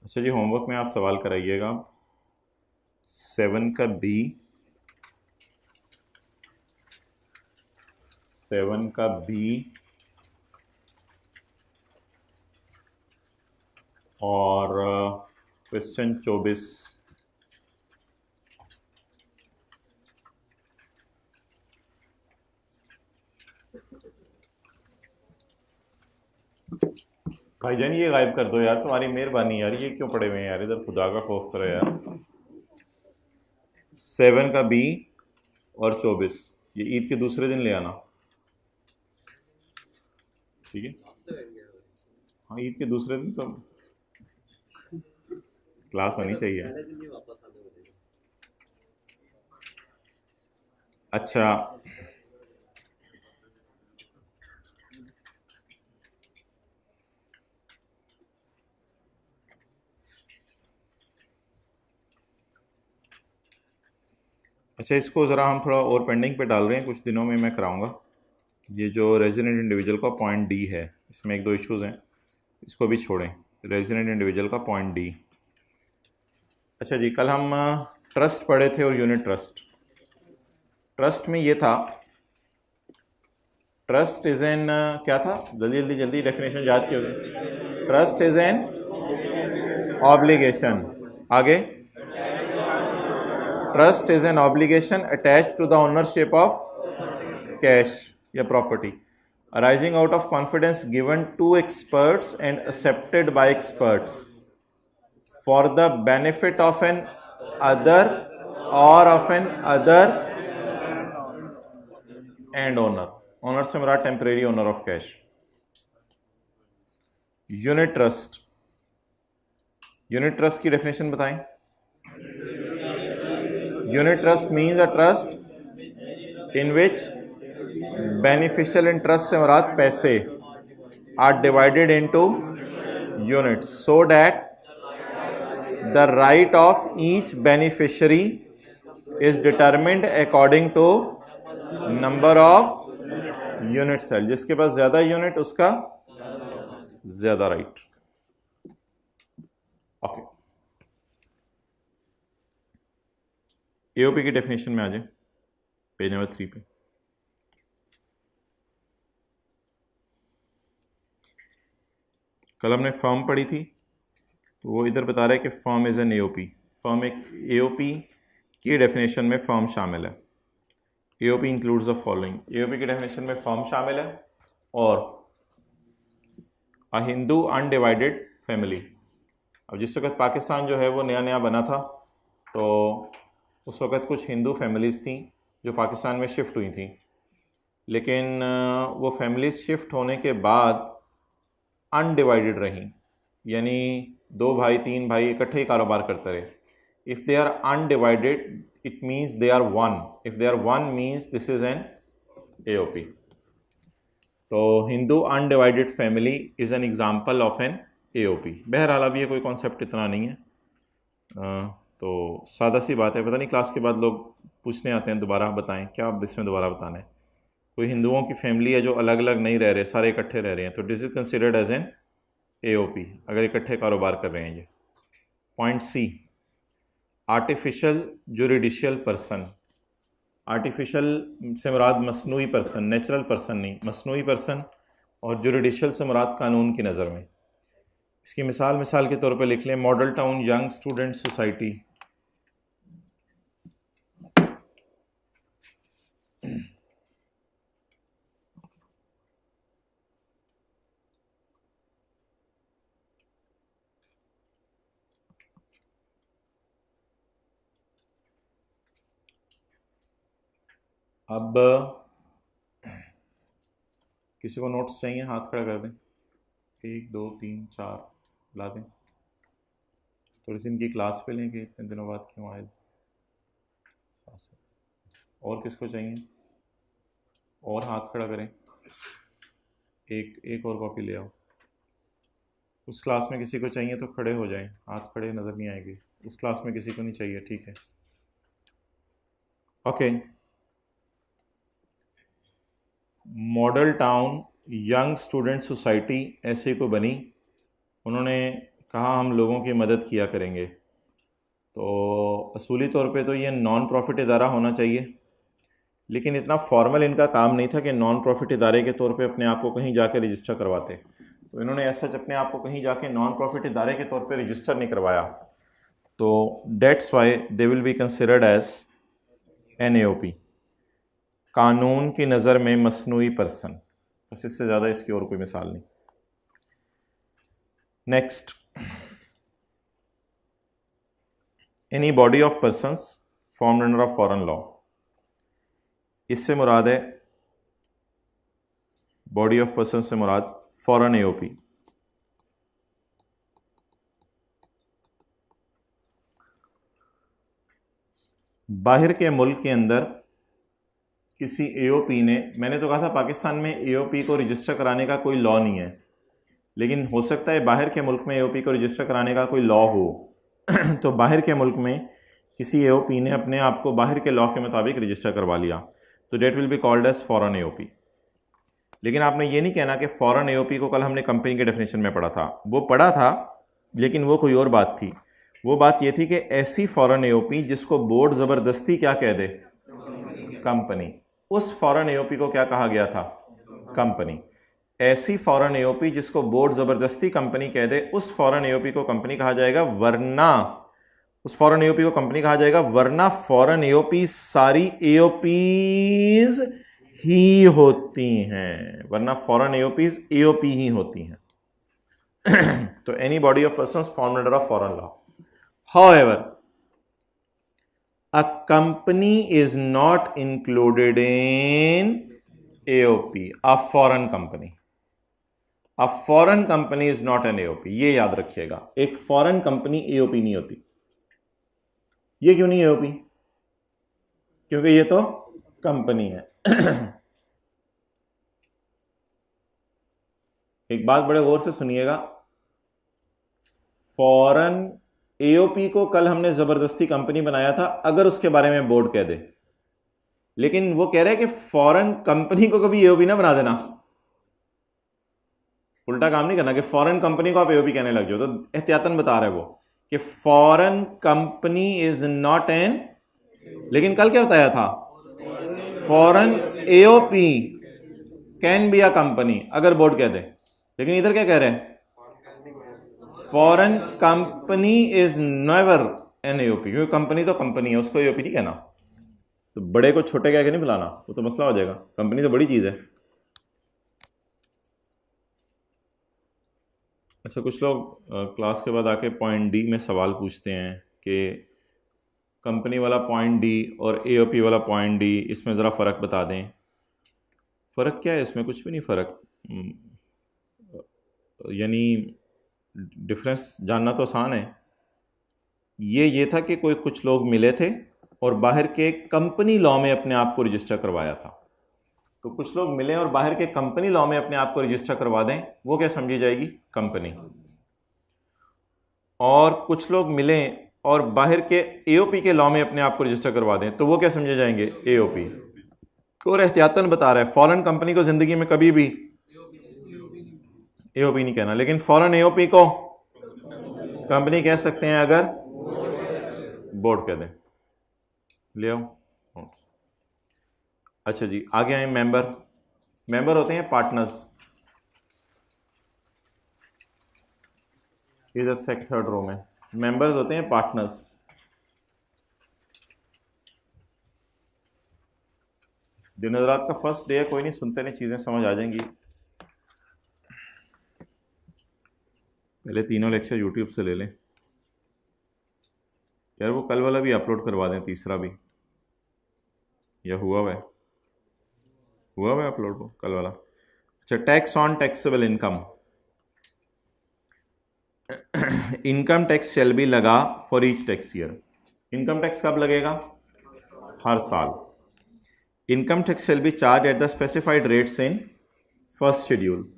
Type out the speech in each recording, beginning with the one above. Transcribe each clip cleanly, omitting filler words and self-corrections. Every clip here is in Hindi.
अच्छा जी, होमवर्क में आप सवाल कराइएगा 7 का बी, 7 का बी और क्वेश्चन 24। भाईजान ये गायब कर दो यार, तुम्हारी मेहरबानी यार, ये क्यों पड़े हुए हैं यार इधर, खुदा का खौफ करो यार। 7 का बी और 24 ये ईद के दूसरे दिन ले आना, ठीक है। हाँ, ईद के दूसरे दिन तो क्लास होनी चाहिए। अच्छा, अच्छा इसको ज़रा हम थोड़ा और पेंडिंग पे डाल रहे हैं, कुछ दिनों में मैं कराऊंगा। ये जो रेजिडेंट इंडिविजुअल का पॉइंट डी है, इसमें एक दो इश्यूज़ हैं, इसको भी छोड़ें। रेजिडेंट इंडिविजुअल का पॉइंट डी। अच्छा जी, कल हम ट्रस्ट पढ़े थे और यूनिट ट्रस्ट। ट्रस्ट में ये था, ट्रस्ट इज एन क्या था, जल्दी जल्दी जल्दी डेफिनेशन याद की होगी। ट्रस्ट इज एन ऑब्लिगेशन, आगे trust is an obligation attach to the ownership of cash या property arising out of confidence given to experts and accepted by experts for the benefit of an other or of an other and owner. Owner से मेरा temporary owner of cash. Unit trust, unit trust की डेफिनेशन बताएं। Unit trust means a trust in which beneficial interest से मुराद पैसे are divided into units so that the right of each beneficiary is determined according to number of units held। जिसके पास ज्यादा यूनिट उसका ज्यादा राइट। ओके, एओपी की डेफिनेशन में आ जाए, पेज नंबर 3 पे। कल हमने फर्म पढ़ी थी, तो वो इधर बता रहा है कि firm is an AOP. Firm एक एओपी की डेफिनेशन में फर्म शामिल है। AOP includes the following, AOP की डेफिनेशन में फर्म शामिल है और अ हिंदू अनडिवाइडेड फैमिली। अब जिस वक्त पाकिस्तान जो है वो नया नया बना था, तो उस वक्त कुछ हिंदू फैमिलीज़ थी जो पाकिस्तान में शिफ्ट हुई थी, लेकिन वो फैमिलीज शिफ्ट होने के बाद अनडिवाइडेड रहीं, यानी 2 भाई 3 भाई इकट्ठे ही कारोबार करते रहे। If they are undivided it means they are one, if they are one means this is an AOP. तो Hindu undivided family is an example of an AOP. बहरहाल अब ये कोई कॉन्सेप्ट इतना नहीं है, तो सादा सी बात है। पता नहीं क्लास के बाद लोग पूछने आते हैं दोबारा बताएं, क्या अब इसमें दोबारा बताना है। कोई हिंदुओं की फैमिली है जो अलग अलग नहीं रह रहे, सारे इकट्ठे रह रहे हैं, तो this is considered as an AOP अगर इकट्ठे कारोबार कर रहे हैं ये। Point C, artificial juridical person. Artificial से मुराद मसनूई पर्सन, नेचुरल पर्सन नहीं, मसनूई पर्सन। और जुरिडिशियल से मुराद कानून की नज़र में। इसकी मिसाल के तौर पे लिख लें, model town young student society. अब किसी को नोट्स चाहिए, हाथ खड़ा कर दें। 1 2 3 4 ला दें। थोड़ी सी इनकी क्लास पे लें कि इतने दिनों बाद क्यों आए। और किसको चाहिए, और हाथ खड़ा करें। एक और कॉपी ले आओ। उस क्लास में किसी को चाहिए तो खड़े हो जाएं, हाथ खड़े नज़र नहीं आएंगे। उस क्लास में किसी को नहीं चाहिए, ठीक है। Okay, model town young student society ऐसे को बनी। उन्होंने कहा हम लोगों की मदद किया करेंगे। तो असूली तौर पे तो ये नॉन प्रॉफिट इदारा होना चाहिए, लेकिन इतना फॉर्मल इनका काम नहीं था कि नॉन प्रॉफिट इदारे के तौर पे अपने आप को कहीं जाके रजिस्टर करवाते। तो इन्होंने ऐसा अपने आप को कहीं जाके नॉन प्रॉफिट इदारे के तौर पे रजिस्टर नहीं करवाया। तो that's why they will be considered as NAOP, कानून की नज़र में मसनूई पर्सन। बस इससे ज़्यादा इसकी और कोई मिसाल नहीं। Next, any body of persons formed under a foreign law. इससे मुराद है, बॉडी ऑफ पर्सन से मुराद फॉरेन AOP। बाहर के मुल्क के अंदर किसी AOP ने, मैंने तो कहा था पाकिस्तान में AOP को रजिस्टर कराने का कोई लॉ नहीं है, लेकिन हो सकता है बाहर के मुल्क में AOP को रजिस्टर कराने का कोई लॉ हो। तो बाहर के मुल्क में किसी AOP ने अपने आप को बाहर के लॉ के मुताबिक रजिस्टर करवा लिया, तो that will be called as foreign AOP। लेकिन आपने ये नहीं कहना कि फॉरेन AOP को कल हमने कंपनी के डेफिनेशन में पढ़ा था। वो पढ़ा था, लेकिन वो कोई और बात थी। वो बात ये थी कि ऐसी फॉरेन AOP जिसको बोर्ड ज़बरदस्ती क्या कह दे, कंपनी, उस फॉरेन AOP को क्या कहा गया था, कंपनी। ऐसी फॉरेन AOP जिसको बोर्ड ज़बरदस्ती कंपनी कह दे, उस फॉरेन AOP को कंपनी कहा जाएगा, वरना उस फॉरेन AOP को कंपनी कहा जाएगा, वरना फॉरेन AOP सारी AOPs ही होती हैं, वरना फॉरेन AOPs AOP ही होती हैं। तो any body of persons formed under a foreign law. However, a company is not included in AOP, a foreign company. A foreign company is not an AOP. ये याद रखिएगा, एक फॉरेन कंपनी AOP नहीं होती। ये क्यों नहीं AOP? क्योंकि ये तो कंपनी है। एक बात बड़े गौर से सुनिएगा, फॉरेन AOP को कल हमने जबरदस्ती कंपनी बनाया था अगर उसके बारे में बोर्ड कह दे, लेकिन वो कह रहे हैं कि फॉरेन कंपनी को कभी AOP ना बना देना। उल्टा काम नहीं करना कि फॉरेन कंपनी को आप AOP कहने लग जाओ। तो एहतियातन बता रहे वो कि foreign company is not an, लेकिन कल क्या बताया था, foreign AOP can be a company अगर बोर्ड कह दे। लेकिन इधर क्या कह रहे हैं, foreign company is never N AOP, क्योंकि कंपनी तो कंपनी है, उसको AOP नहीं कहना। तो बड़े को छोटे कह के नहीं बुलाना, वो तो मसला हो जाएगा। कंपनी तो बड़ी चीज़ है। अच्छा, कुछ लोग क्लास के बाद आके पॉइंट D में सवाल पूछते हैं कि कंपनी वाला पॉइंट D और AOP वाला पॉइंट D, इसमें ज़रा फ़र्क बता दें। फ़र्क क्या है इसमें? कुछ भी नहीं फ़र्क, यानी डिफरेंस जानना तो आसान है। ये था कि कुछ लोग मिले थे और बाहर के कंपनी लॉ में अपने आप को रजिस्टर करवाया था। तो कुछ लोग मिले और बाहर के कंपनी लॉ में अपने आप को रजिस्टर करवा दें, वो क्या समझी जाएगी, कंपनी। और कुछ लोग मिले और बाहर के AOP के लॉ में अपने आप को रजिस्टर करवा दें, तो वो क्या समझे जाएंगे, AOP। और एहतियातन बता रहा है, फॉरेन कंपनी को जिंदगी में कभी भी AOP नहीं कहना, लेकिन फॉरेन AOP को कंपनी कह सकते हैं अगर बोर्ड कह दें। ले आओ। अच्छा जी, आगे आए मेंबर होते हैं पार्टनर्स। इधर थर्ड रो में मेंबर्स होते हैं पार्टनर्स। दिन रात का फर्स्ट डे है, कोई नहीं, सुनते नहीं, चीज़ें समझ आ जाएंगी। पहले तीनों लेक्चर यूट्यूब से ले लें यार, वो कल वाला भी अपलोड करवा दें, तीसरा भी, या हुआ है अपलोड वो कल वाला। अच्छा, tax on taxable income. Income tax shall be लगा for each tax year. Income tax कब लगेगा, हर साल। Income tax shall be charge at the specified rates in first schedule.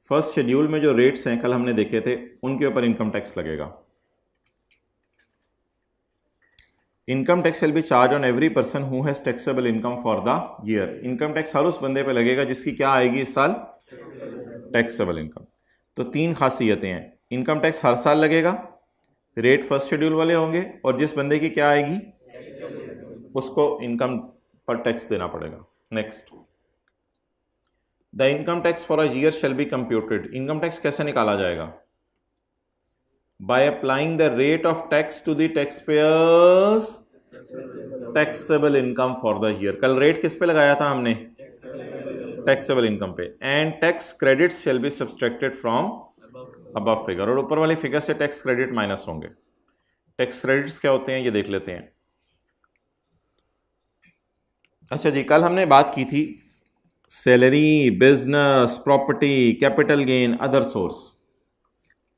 First schedule में जो रेट्स हैं कल हमने देखे थे, उनके ऊपर इनकम टैक्स लगेगा। Income tax shall be charge on every person who has taxable income for the year. Income tax हर उस बंदे पे लगेगा जिसकी क्या आएगी इस साल, टैक्सेबल इनकम। तो तीन खासियतें हैं, इनकम टैक्स हर साल लगेगा, रेट फर्स्ट शेड्यूल वाले होंगे, और जिस बंदे की क्या आएगी उसको इनकम पर टैक्स देना पड़ेगा। Next, the income tax for a year shall be computed. Income tax कैसे निकाला जाएगा? By applying the rate of tax to the taxpayer's taxable income for the year. कल रेट किस पे लगाया था हमने? टैक्सेबल इनकम पे। And tax credits shall be subtracted from above figure, और ऊपर वाली फिगर से टैक्स क्रेडिट माइनस होंगे। टैक्स क्रेडिट्स क्या होते हैं ये देख लेते हैं। अच्छा जी, कल हमने बात की थी salary, business, property, capital gain, other source,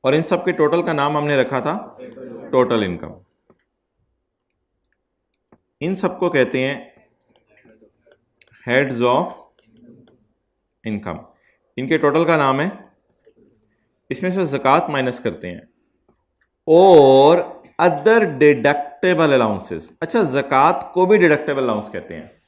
और इन सब के टोटल का नाम हमने रखा था टोटल इनकम। इन सबको कहते हैं हेड्स ऑफ इनकम। इनके टोटल का नाम है, इसमें से ज़कात माइनस करते हैं, और अदर डिडक्टेबल अलाउंसेस। अच्छा, ज़कात को भी डिडक्टेबल अलाउंस कहते हैं।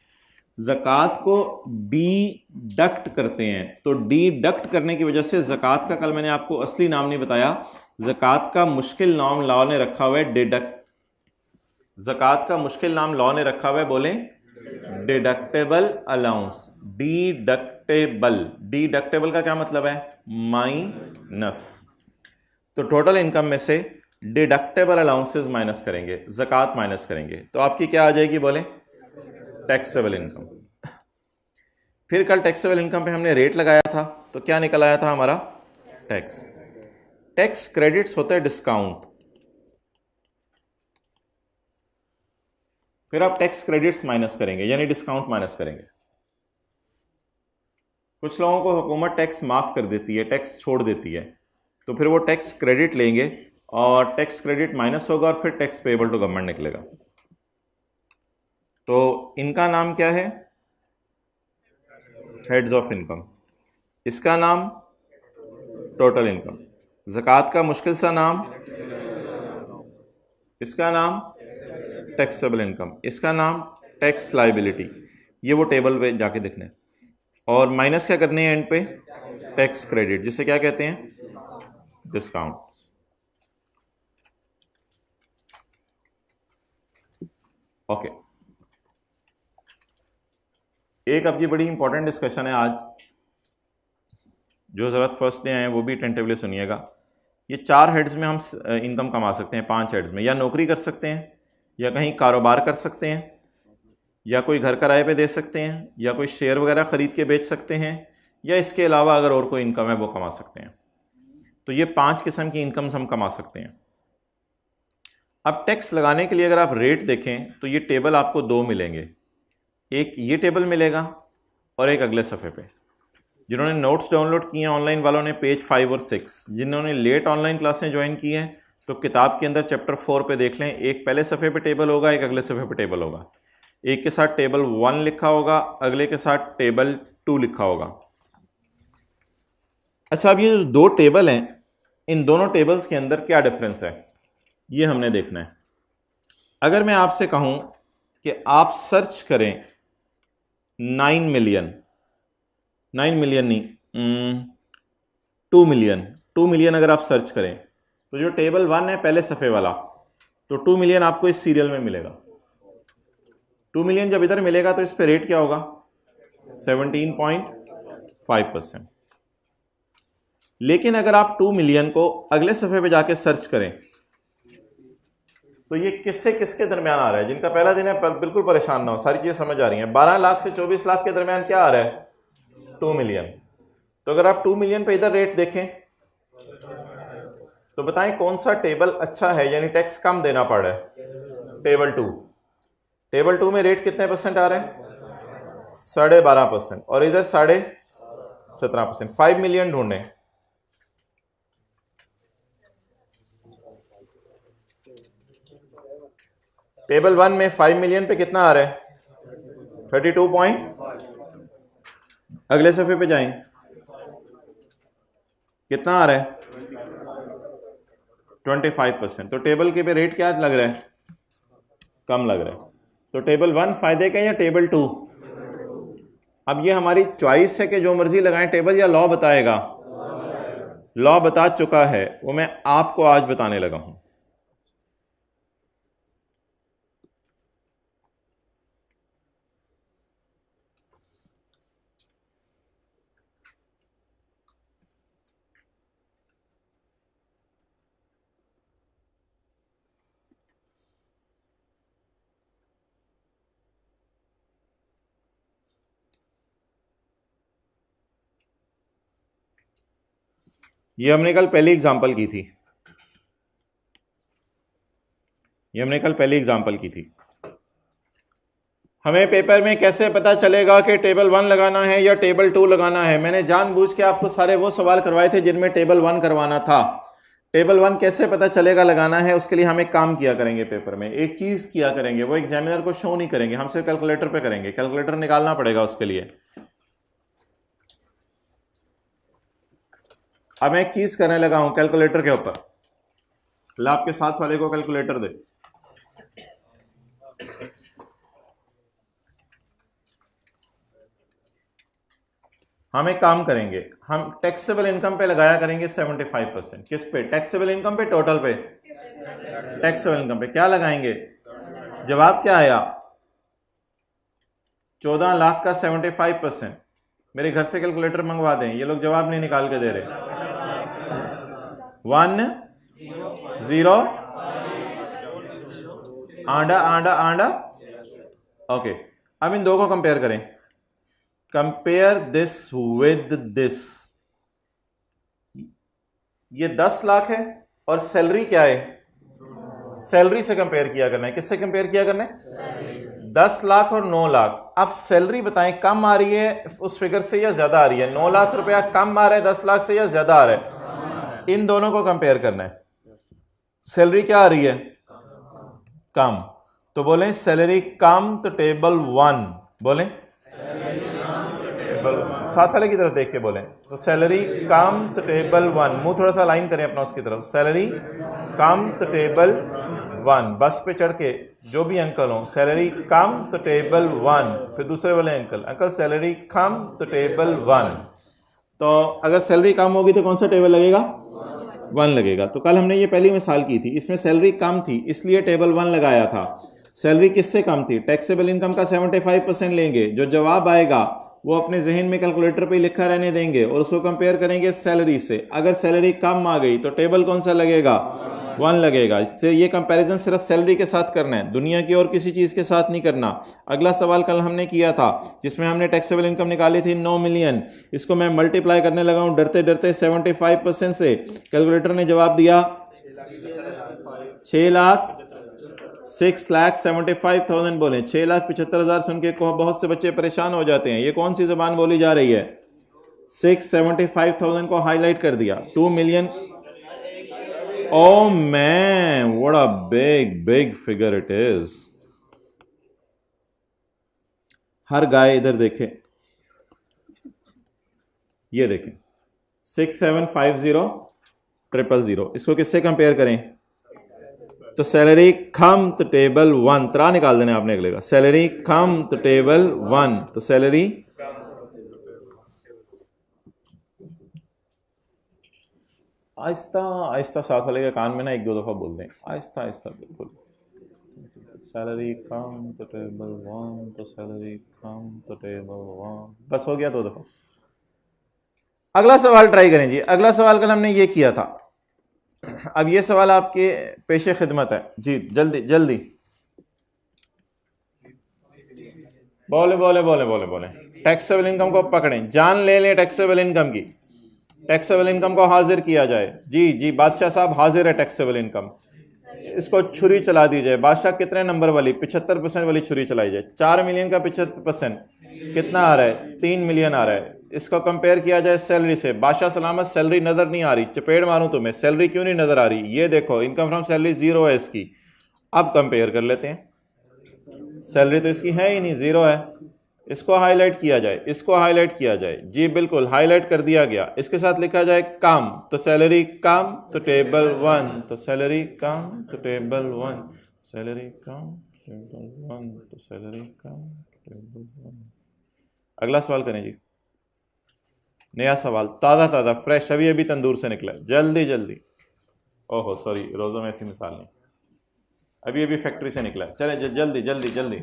ज़कात को डिडक्ट करते हैं, तो डिडक्ट करने की वजह से ज़कात का कल मैंने आपको असली नाम नहीं बताया। ज़कात का मुश्किल नाम लॉ ने रखा हुआ है डिडक्ट। ज़कात का मुश्किल नाम लॉ ने रखा हुआ है, बोले डिडक्टेबल अलाउंस। डिडक्टेबल, डिडक्टेबल का क्या मतलब है? माइनस। तो टोटल इनकम में से डिडक्टेबल अलाउंसेस माइनस करेंगे, ज़कात माइनस करेंगे, तो आपकी क्या आ जाएगी? बोले टैक्सेबल इनकम। फिर कल टैक्सेबल इनकम पे हमने रेट लगाया था, तो क्या निकल आया था हमारा? टैक्स। टैक्स क्रेडिट्स होता है डिस्काउंट। फिर आप टैक्स क्रेडिट्स माइनस करेंगे, यानी डिस्काउंट माइनस करेंगे। कुछ लोगों को हुकूमत टैक्स माफ़ कर देती है, टैक्स छोड़ देती है, तो फिर वो टैक्स क्रेडिट लेंगे और टैक्स क्रेडिट माइनस होगा और फिर टैक्स पेएबल टू गवर्नमेंट निकलेगा। तो इनका नाम क्या है? Heads of income. इसका नाम टोटल इनकम। ज़कात का मुश्किल सा नाम, इसका नाम टैक्सेबल इनकम, इसका नाम टैक्स लाइबिलिटी। ये वो टेबल पे जाके देखने, और माइनस क्या करने हैं एंड पे? टैक्स क्रेडिट, जिसे क्या कहते हैं? डिस्काउंट। ओके, एक अब ये बड़ी इंपॉर्टेंट डिस्कशन है आज, जो ज़रूरत फर्स्ट डे आए हैं वो भी टेंटिवली सुनिएगा। ये 4 हेड्स में हम इनकम कमा सकते हैं, 5 हेड्स में। या नौकरी कर सकते हैं, या कहीं कारोबार कर सकते हैं, या कोई घर किराए पे दे सकते हैं, या कोई शेयर वगैरह ख़रीद के बेच सकते हैं, या इसके अलावा अगर और कोई इनकम है वो कमा सकते हैं। तो ये 5 किस्म की इनकम्स हम कमा सकते हैं। अब टैक्स लगाने के लिए अगर आप रेट देखें तो ये टेबल आपको 2 मिलेंगे, एक ये टेबल मिलेगा और एक अगले सफ़े पे। जिन्होंने नोट्स डाउनलोड किए हैं ऑनलाइन वालों ने पेज 5 और 6, जिन्होंने लेट ऑनलाइन क्लासें ज्वाइन की हैं तो किताब के अंदर चैप्टर 4 पे देख लें। एक पहले सफ़े पे टेबल होगा, एक अगले सफ़े पे टेबल होगा। एक के साथ टेबल 1 लिखा होगा, अगले के साथ टेबल 2 लिखा होगा। अच्छा, अब ये जो 2 टेबल हैं, इन दोनों टेबल्स के अंदर क्या डिफरेंस है ये हमने देखना है। अगर मैं आपसे कहूं कि आप सर्च करें 9 मिलियन नहीं, 2 मिलियन अगर आप सर्च करें तो जो टेबल 1 है पहले सफ़े वाला, तो 2 मिलियन आपको इस सीरियल में मिलेगा। 2 मिलियन जब इधर मिलेगा तो इस पे रेट क्या होगा? 17.5%। लेकिन अगर आप 2 मिलियन को अगले सफ़े पे जाके सर्च करें तो ये किससे किसके दरमियान आ रहा है? जिनका पहला दिन है बिल्कुल परेशान ना हो, सारी चीज़ें समझ आ रही हैं। 12 लाख से 24 लाख के दरमियान क्या आ रहा है? 2 मिलियन। तो अगर आप 2 मिलियन पे इधर रेट देखें तो बताएं कौन सा टेबल अच्छा है, यानी टैक्स कम देना पड़ रहा है? टेबल 2। टेबल 2 में रेट कितने परसेंट आ रहे हैं? 12.5%, और इधर 17.5%। 5 मिलियन ढूंढें। टेबल 1 में 5 मिलियन पे कितना आ रहा है? 32 पॉइंट। अगले सफ़े पे जाएं, कितना आ रहा है? 25%। तो टेबल के पे रेट क्या लग रहा है? कम लग रहा है। तो टेबल 1 फायदे का या टेबल 2? अब ये हमारी चॉइस है कि जो मर्जी लगाएं टेबल, या लॉ बताएगा? लॉ बता चुका है वो मैं आपको आज बताने लगा हूं। ये हमने कल पहली एग्जांपल की थी, हमें पेपर में कैसे पता चलेगा कि टेबल 1 लगाना है या टेबल 2 लगाना है। मैंने जानबूझ के आपको सारे वो सवाल करवाए थे जिनमें टेबल 1 करवाना था। टेबल 1 कैसे पता चलेगा लगाना है, उसके लिए हम एक काम किया करेंगे, पेपर में एक चीज किया करेंगे, वो एग्जामिनर को शो नहीं करेंगे, हम सिर्फ कैलकुलेटर पे करेंगे। कैलकुलेटर निकालना पड़ेगा उसके लिए। अब मैं एक चीज करने लगा हूं कैलकुलेटर के ऊपर, ला आपके साथ वाले को कैलकुलेटर दे। हम एक काम करेंगे, हम टैक्सेबल इनकम पे लगाया करेंगे 75%। किस पे? टैक्सेबल इनकम पे, टोटल पे? टैक्सेबल इनकम पे। क्या लगाएंगे? जवाब क्या आया? 14 लाख का 75%। मेरे घर से कैलकुलेटर मंगवा दें, ये लोग जवाब नहीं निकाल के दे रहे। 1 0 आंडा आंडा आंडा। ओके, अब इन दो को कंपेयर करें। Compare this with this. ये 10 लाख है और सैलरी क्या है? सैलरी से कंपेयर किया करना है। किससे कंपेयर किया करना है? 10 लाख और 9 लाख। अब सैलरी बताएं, कम आ रही है उस फिगर से या ज्यादा आ रही है? 9 लाख रुपया कम आ रहा है 10 लाख से या ज्यादा आ रहा है? इन दोनों को कंपेयर करना है। सैलरी क्या आ रही है? कम। तो बोलें सैलरी कम तो टेबल 1। बोलें साथ वाले की तरफ देख के बोलें। तो सैलरी कम तो टेबल 1। मुंह थोड़ा सा लाइन करें अपना उसकी तरफ। सैलरी कम तो टेबल 1। बस पे चढ़ के जो भी अंकल हो, सैलरी कम तो टेबल 1। फिर दूसरे वाले अंकल सैलरी कम तो टेबल 1। तो अगर सैलरी कम होगी तो कौन सा टेबल लगेगा? 1 लगेगा। तो कल हमने ये पहली मिसाल की थी, इसमें सैलरी कम थी इसलिए टेबल 1 लगाया था। सैलरी किससे कम थी? टैक्सेबल इनकम का 75% लेंगे। जो जवाब आएगा वो अपने जहन में कैलकुलेटर पे लिखा रहने देंगे और उसको कंपेयर करेंगे सैलरी से। अगर सैलरी कम आ गई तो टेबल कौन सा लगेगा? 1 लगेगा। इससे ये कंपैरिजन सिर्फ सैलरी के साथ करना है, दुनिया की और किसी चीज के साथ नहीं करना। अगला सवाल कल हमने किया था जिसमें हमने टैक्सेबल इनकम निकाली थी 9 मिलियन। इसको मैं मल्टीप्लाई करने लगा हूं डरते डरते 75% से। कैलकुलेटर ने जवाब दिया 6,75,000। बोले 6,75,000 सुन के बहुत से बच्चे परेशान हो जाते हैं। ये कौन सी जबान बोली जा रही है? 675,000 को हाईलाइट कर दिया। 2 million. Oh man, what a big figure it is. हर गाय इधर देखे, ये देखें 6,750,000। इसको किससे कंपेयर करें? तो सैलरी कम तो टेबल 1। त्रा निकाल देना आपने अगले का। सैलरी कम तो टेबल 1। तो सैलरी आहिस्ता आहिस्ता साथ वाले के कान में ना 1-2 दफा बोल दें, आहिस्ता आहिस्ता बिल्कुल। सैलरी कम तो टेबल 1। तो सैलरी कम तो टेबल 1। बस हो गया 2 दफा। अगला सवाल ट्राई करें जी। अगला सवाल कल हमने ये किया था। अब ये सवाल आपके पेशे खिदमत है जी। जल्दी जल्दी बोले बोले बोले बोले बोले। टैक्सेबल इनकम को पकड़ें, जान ले लें टैक्सेबल इनकम की। टैक्सेबल इनकम को हाजिर किया जाए। जी जी बादशाह साहब हाजिर है टैक्सेबल इनकम। इसको छुरी चला दी जाए। बादशाह कितने नंबर वाली? 75% वाली छुरी चलाई जाए। 4 मिलियन का 75% कितना आ रहा है? 3 मिलियन आ रहा है। इसको कंपेयर किया जाए सैलरी से। बादशाह सलामत सैलरी नजर नहीं आ रही। चपेड़ मारूं तुम्हें, सैलरी क्यों नहीं नजर आ रही? ये देखो इनकम फ्रॉम सैलरी 0 है इसकी। अब कंपेयर कर लेते हैं। सैलरी तो इसकी है ही नहीं, 0 है। इसको हाईलाइट किया जाए, इसको हाईलाइट किया जाए। जी बिल्कुल हाईलाइट कर दिया गया। इसके साथ लिखा जाए कम। तो सैलरी कम तो टेबल 1। तो सैलरी कम तो टेबल 1। Salary cum table 1। तो सैलरी कम टेबल 1। अगला सवाल करें जी। नया सवाल, ताज़ा ताज़ा, फ्रेश, अभी अभी तंदूर से निकला, जल्दी जल्दी। ओहो सॉरी, रोज़ों में ऐसी मिसाल नहीं, अभी अभी फैक्ट्री से निकला है। चले जल्दी जल्दी जल्दी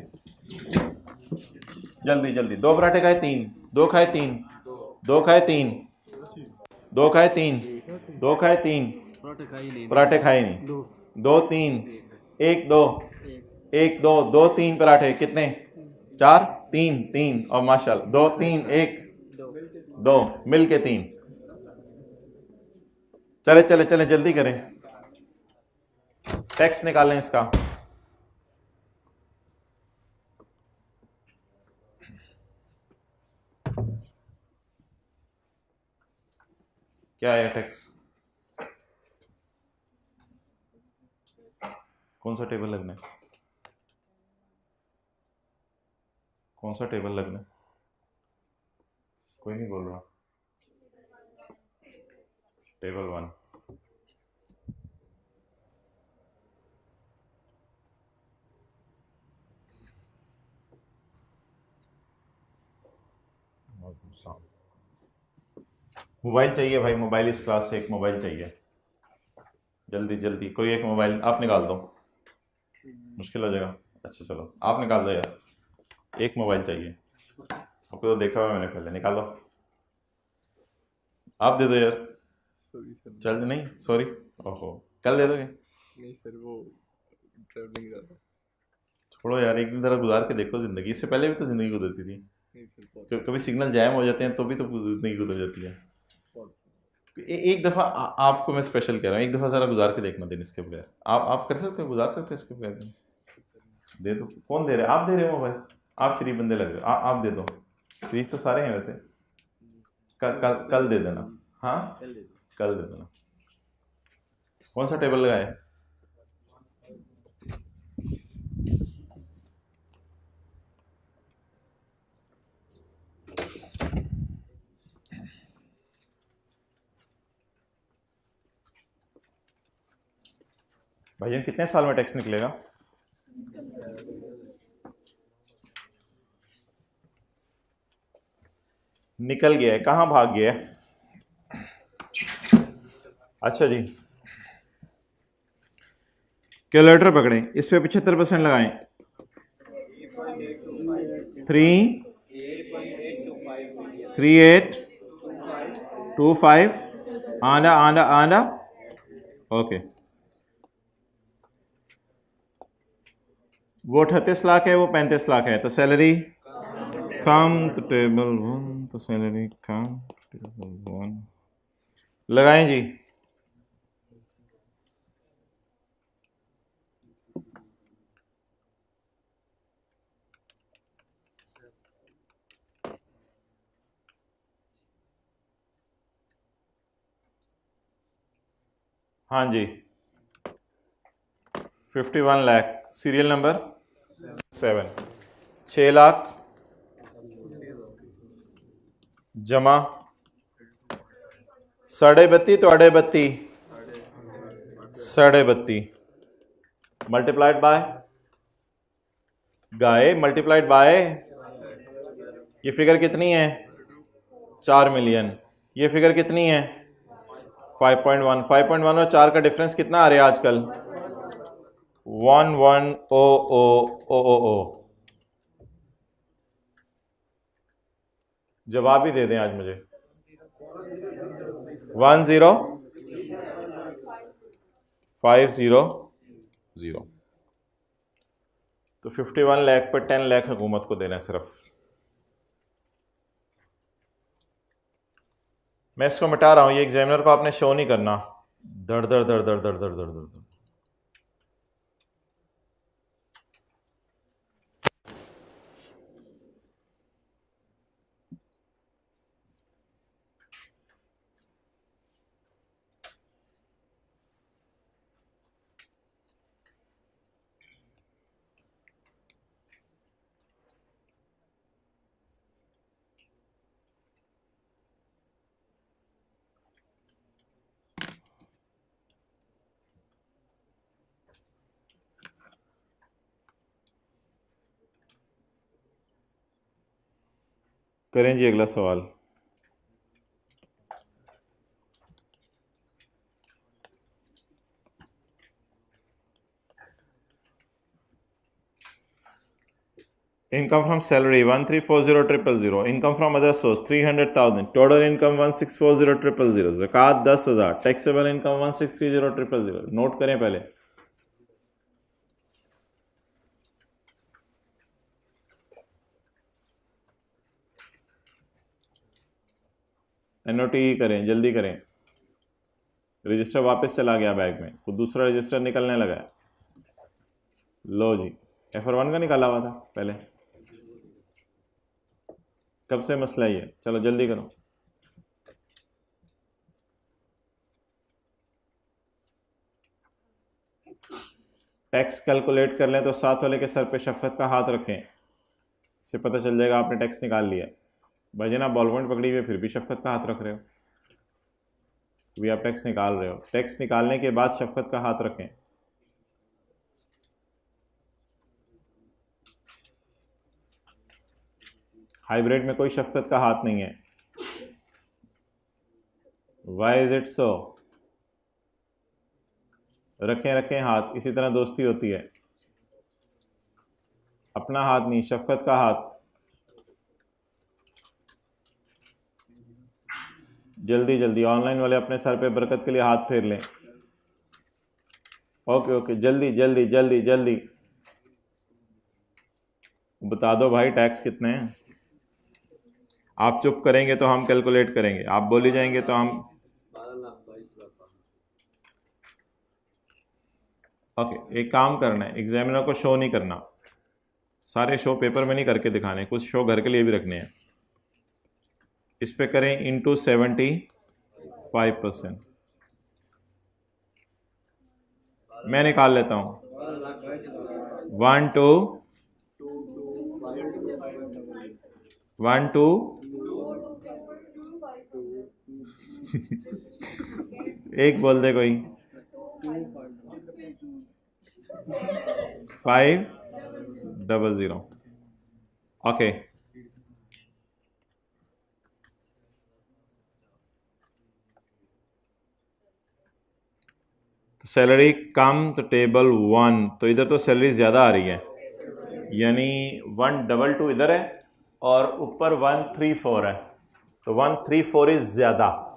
जल्दी जल्दी। दो पराठे खाए तीन, दो खाए तीन, दो खाए तीन, दो खाए तीन, दो खाए तीन, पराठे खाए नहीं, दो तीन, एक दो, एक दो, दो तीन पराठे कितने, चार, तीन तीन, और माशाल्लाह दो तीन एक, दो मिल के तीन। चले चले चले जल्दी करें, टैक्स निकालें इसका। क्या है टैक्स, कौन सा टेबल लगना है, कौन सा टेबल लगना है, कोई नहीं बोल रहा, टेबल वन। मोबाइल चाहिए भाई, मोबाइल इस क्लास से एक मोबाइल चाहिए, जल्दी जल्दी, कोई एक मोबाइल आप निकाल दो, मुश्किल हो जाएगा। अच्छा चलो आप निकाल दो यार, एक मोबाइल चाहिए, आपको तो देखा हुआ मैंने पहले, निकालो आप दे दो यार, सॉरी सर। जल्दी नहीं, सॉरी, ओहो कल दे दोगे, नहीं सर, वो ट्रैवलिंग ज़्यादा। छोड़ो यार, एक दिन ज़रा गुजार के देखो ज़िंदगी, इससे पहले भी तो ज़िंदगी गुजरती थी, नहीं सर, बहुत तो कभी सिग्नल जैम हो जाते हैं तो भी तो ज़िंदगी गुजर जाती है। बहुत। एक दफ़ा आपको मैं स्पेशल कह रहा हूँ, एक दफ़ा ज़रा गुजार के देखना दिन इसके बगैर, आप कर सकते हो, गुजार सकते हो इसके बगैर दिन, दे दो। कौन दे रहे हैं, आप दे रहे हो मोबाइल, आप शरीफ बंदे लग रहे हो, आप दे दो, शरीफ तो सारे हैं वैसे, कल दे देना, हाँ कल दे देना। कौन सा टेबल लगाए, भाईजान कितने साल में टैक्स निकलेगा, निकल गया है, कहाँ भाग गया है, अच्छा जी, कैलकुलेटर पकड़ें, इस पे 75% लगाएं, 33825, आंधा आंधा आंधा, ओके। वो 38 लाख है, वो 35 लाख है, तो सैलरी कम तो टेबल वन, तो सैलरी कम टेबल वन, लगाएं जी। हाँ जी, 51 लाख, सीरियल नंबर 7, 6 लाख जमा 32.5 तो 32.5, 32.5 multiplied by guy, multiplied by, ये फिगर कितनी है, 4 मिलियन, ये फिगर कितनी है, 5.1, 5.1 और 4 का डिफरेंस कितना आ रहा है आजकल, 110000। जवाब ही दे दें आज मुझे, 10500, तो 51 लाख पर 10 लाख हुकूमत को देना है सिर्फ। मैं इसको मिटा रहा हूँ, ये एग्जामिनर को आपने शो नहीं करना, दर दर दर दर दर दर दर दर। करें जी अगला सवाल, Income from salary 1340000, income from other source 300,000, total income 1640000, zakat 10,000, taxable income 1630000. Note करें पहले। NOT करें, जल्दी करें। रजिस्टर वापस चला गया बैग में, तो दूसरा रजिस्टर निकलने लगा है। लो जी, FR1 का निकाला हुआ था पहले, कब से मसला ही है। चलो जल्दी करो। टैक्स कैलकुलेट कर लें तो साथ वाले के सर पे शफकत का हाथ रखें, इससे पता चल जाएगा आपने टैक्स निकाल लिया। भाई जनाब बॉल पॉइंट पकड़ी हुई फिर भी शफकत का हाथ रख रहे हो, भी आप टैक्स निकाल रहे हो। टैक्स निकालने के बाद शफकत का हाथ रखें। हाइब्रिड में कोई शफकत का हाथ नहीं है। Why is it so? रखें रखें हाथ, इसी तरह दोस्ती होती है। अपना हाथ नहीं, शफकत का हाथ। जल्दी जल्दी, ऑनलाइन वाले अपने सर पे बरकत के लिए हाथ फेर लें। ओके ओके, जल्दी जल्दी जल्दी जल्दी बता दो भाई टैक्स कितने हैं। आप चुप करेंगे तो हम कैलकुलेट करेंगे, आप बोली जाएंगे तो हम। ओके, एक काम करना है, एग्जामिनर को शो नहीं करना, सारे शो पेपर में नहीं करके दिखाने, कुछ शो घर के लिए भी रखने हैं। इस पे करें इंटू 75%। मैं निकाल लेता हूं 1 2 1 2 एक बोल दे कोई। 500। ओके, तो सैलरी कम तो टेबल 1, तो इधर तो सैलरी ज़्यादा आ रही है, यानी 122 इधर है और ऊपर 134 है, तो 134 इज़ ज़्यादा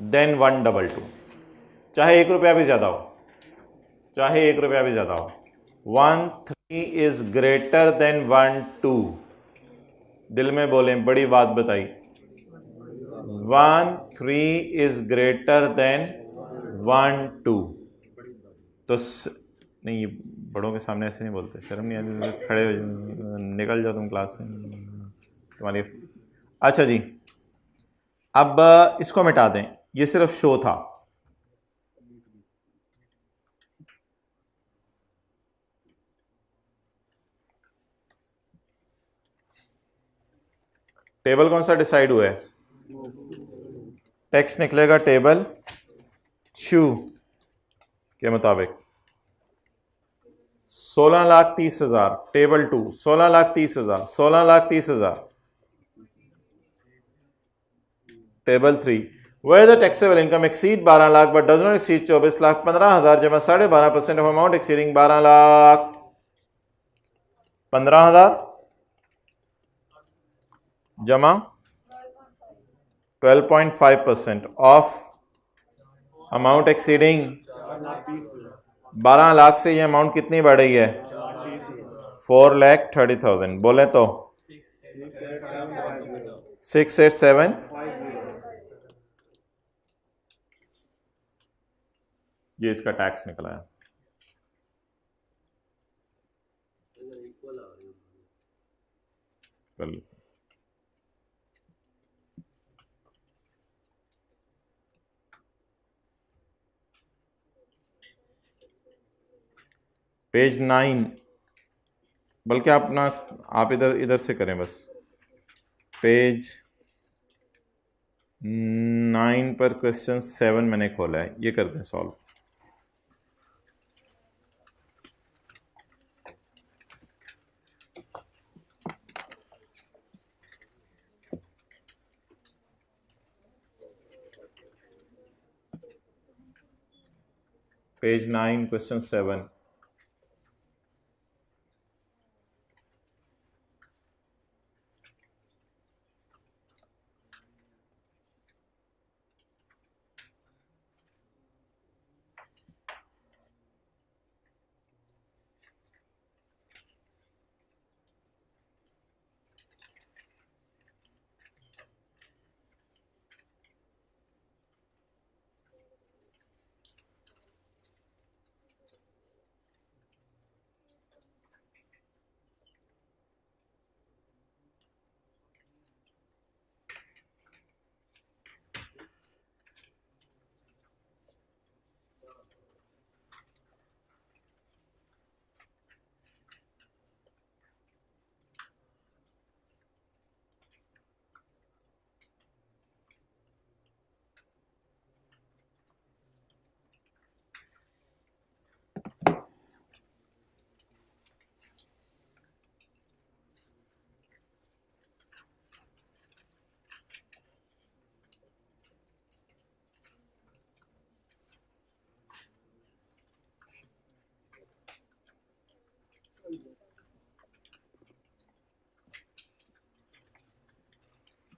देन 122, चाहे 1 रुपया भी ज़्यादा हो, चाहे 1 रुपया भी ज़्यादा हो। 13 इज़ ग्रेटर देन 12। दिल में बोलें, बड़ी बात बताई। 13 इज़ ग्रेटर देन 12। तो नहीं, बड़ों के सामने ऐसे नहीं बोलते, शर्म नहीं आती? खड़े हो, निकल जाओ तुम क्लास से, तुम्हारी। अच्छा जी, अब इसको मिटा दें, ये सिर्फ शो था। टेबल कौन सा डिसाइड हुआ है? टैक्स निकलेगा टेबल 2 के मुताबिक 16,30,000। Table 2 16,30,000, 16,30,000। Table 3, where the taxable income exceed 12 lakh but does not exceed 24,15,000 जमा 12.5% of amount exceeding 12,15,000 जमा 12.5% of amount exceeding 12 लाख से ये अमाउंट कितनी बढ़ रही है? 4,30,000। बोले तो 687। ये इसका टैक्स निकला है। कर लो। पेज 9, बल्कि आप इधर से करें बस। पेज 9 पर क्वेश्चन 7 मैंने खोला है, ये करते हैं solve. Page 9 question 7।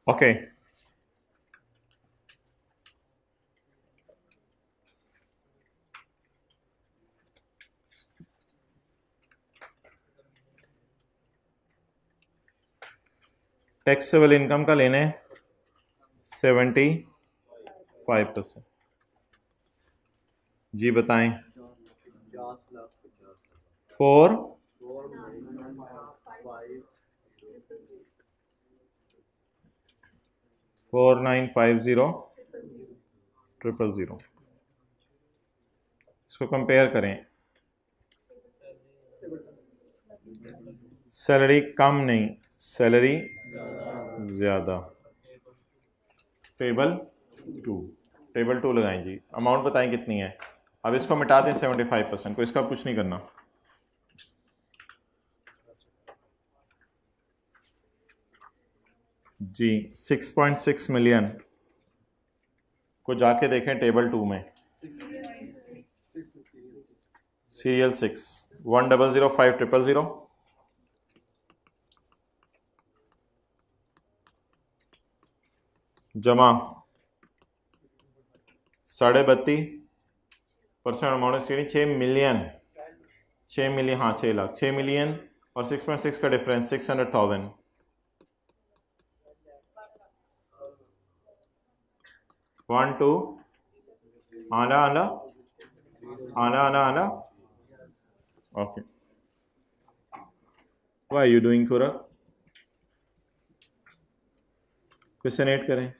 Okay, taxable income का लेने 75%। जी बताएं। 4 4950 000। इसको कंपेयर करें, सैलरी कम नहीं, सैलरी ज़्यादा। टेबल 2 लगाएं जी, अमाउंट बताएं कितनी है। अब इसको मिटा दें 75% को, इसका कुछ नहीं करना। जी 6.6 मिलियन को जाके देखें टेबल 2 में, सीरियल 6 100500 जमा 32.5% अमाउंट सीढ़ी 6 मिलियन, 6 मिलियन, हाँ 6 लाख, 6 मिलियन और 6.6 का डिफरेंस 600,000। 1 2 आना आना आना आना आना। Okay, why are you doing खुरा? क्वेश्चनेट करें।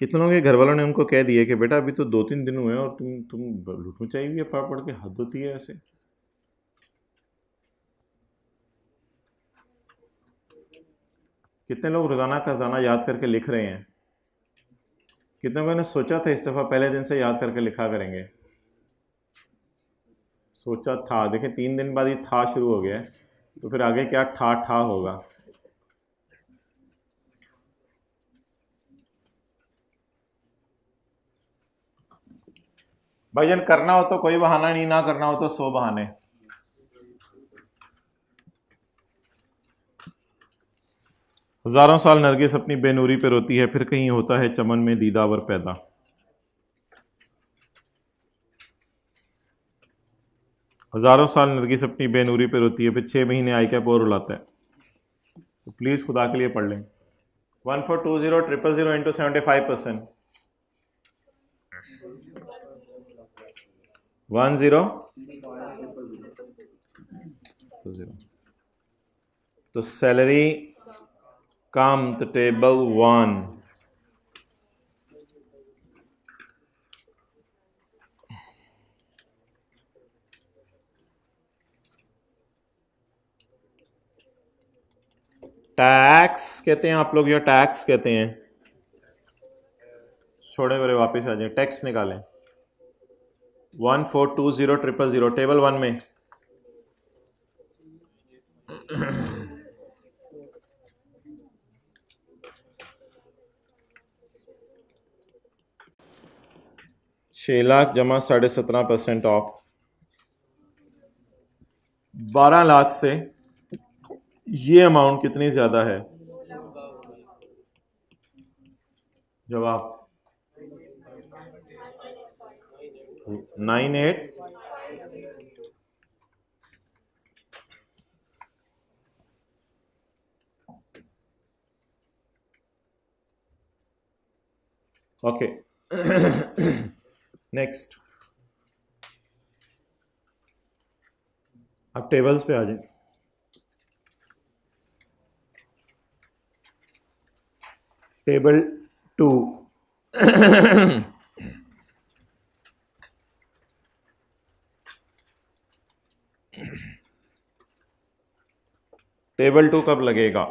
कितने लोगों के घर वालों ने उनको कह दिया कि बेटा अभी तो 2-3 दिन हुए हैं और तुम लुटनी चाहिए पढ़ के, हद होती है ऐसे। कितने लोग रोजाना का रोजाना याद करके लिख रहे हैं? कितने लोगों ने सोचा था इस दफा पहले दिन से याद करके लिखा करेंगे? सोचा था, देखें 3 दिन बाद ही था शुरू हो गया है, तो फिर आगे क्या ठा ठा होगा। भाईजान करना हो तो कोई बहाना नहीं, ना करना हो तो 100 बहाने। हजारों साल नरगिस अपनी बेनूरी पे रोती है, फिर कहीं होता है चमन में दीदावर पैदा। हजारों साल नरगिस अपनी बेनूरी पे रोती है, फिर 6 महीने आई क्या बोर रुलाता है। तो प्लीज खुदा के लिए पढ़ लें। 1420 000 into 75%, 10 तो सैलरी कम तो टेबल 1। टैक्स कहते हैं आप लोग, या टैक्स कहते हैं? छोड़े मेरे, वापस आ जाए, टैक्स निकालें। 1420 000 टेबल 1 में छः लाख जमा 17.5% ऑफ। 12 लाख से ये अमाउंट कितनी ज्यादा है? जवाब 98। ओके नेक्स्ट, अब टेबल्स पे आ जाए। टेबल 2 टेबल 2 कब लगेगा?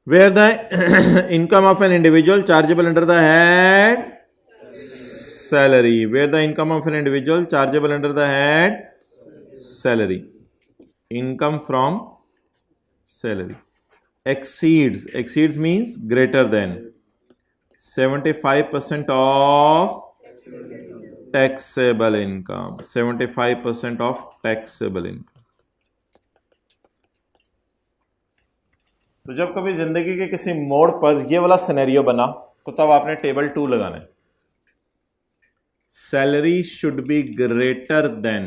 Where the income of an individual chargeable under the head salary. Where the income of an individual chargeable under the head salary, income from salary, exceeds means greater than 75% of taxable income, 75% of taxable income. तो जब कभी जिंदगी के किसी मोड़ पर ये वाला सिनेरियो बना तो तब आपने टेबल 2 लगाना है. Salary should be greater than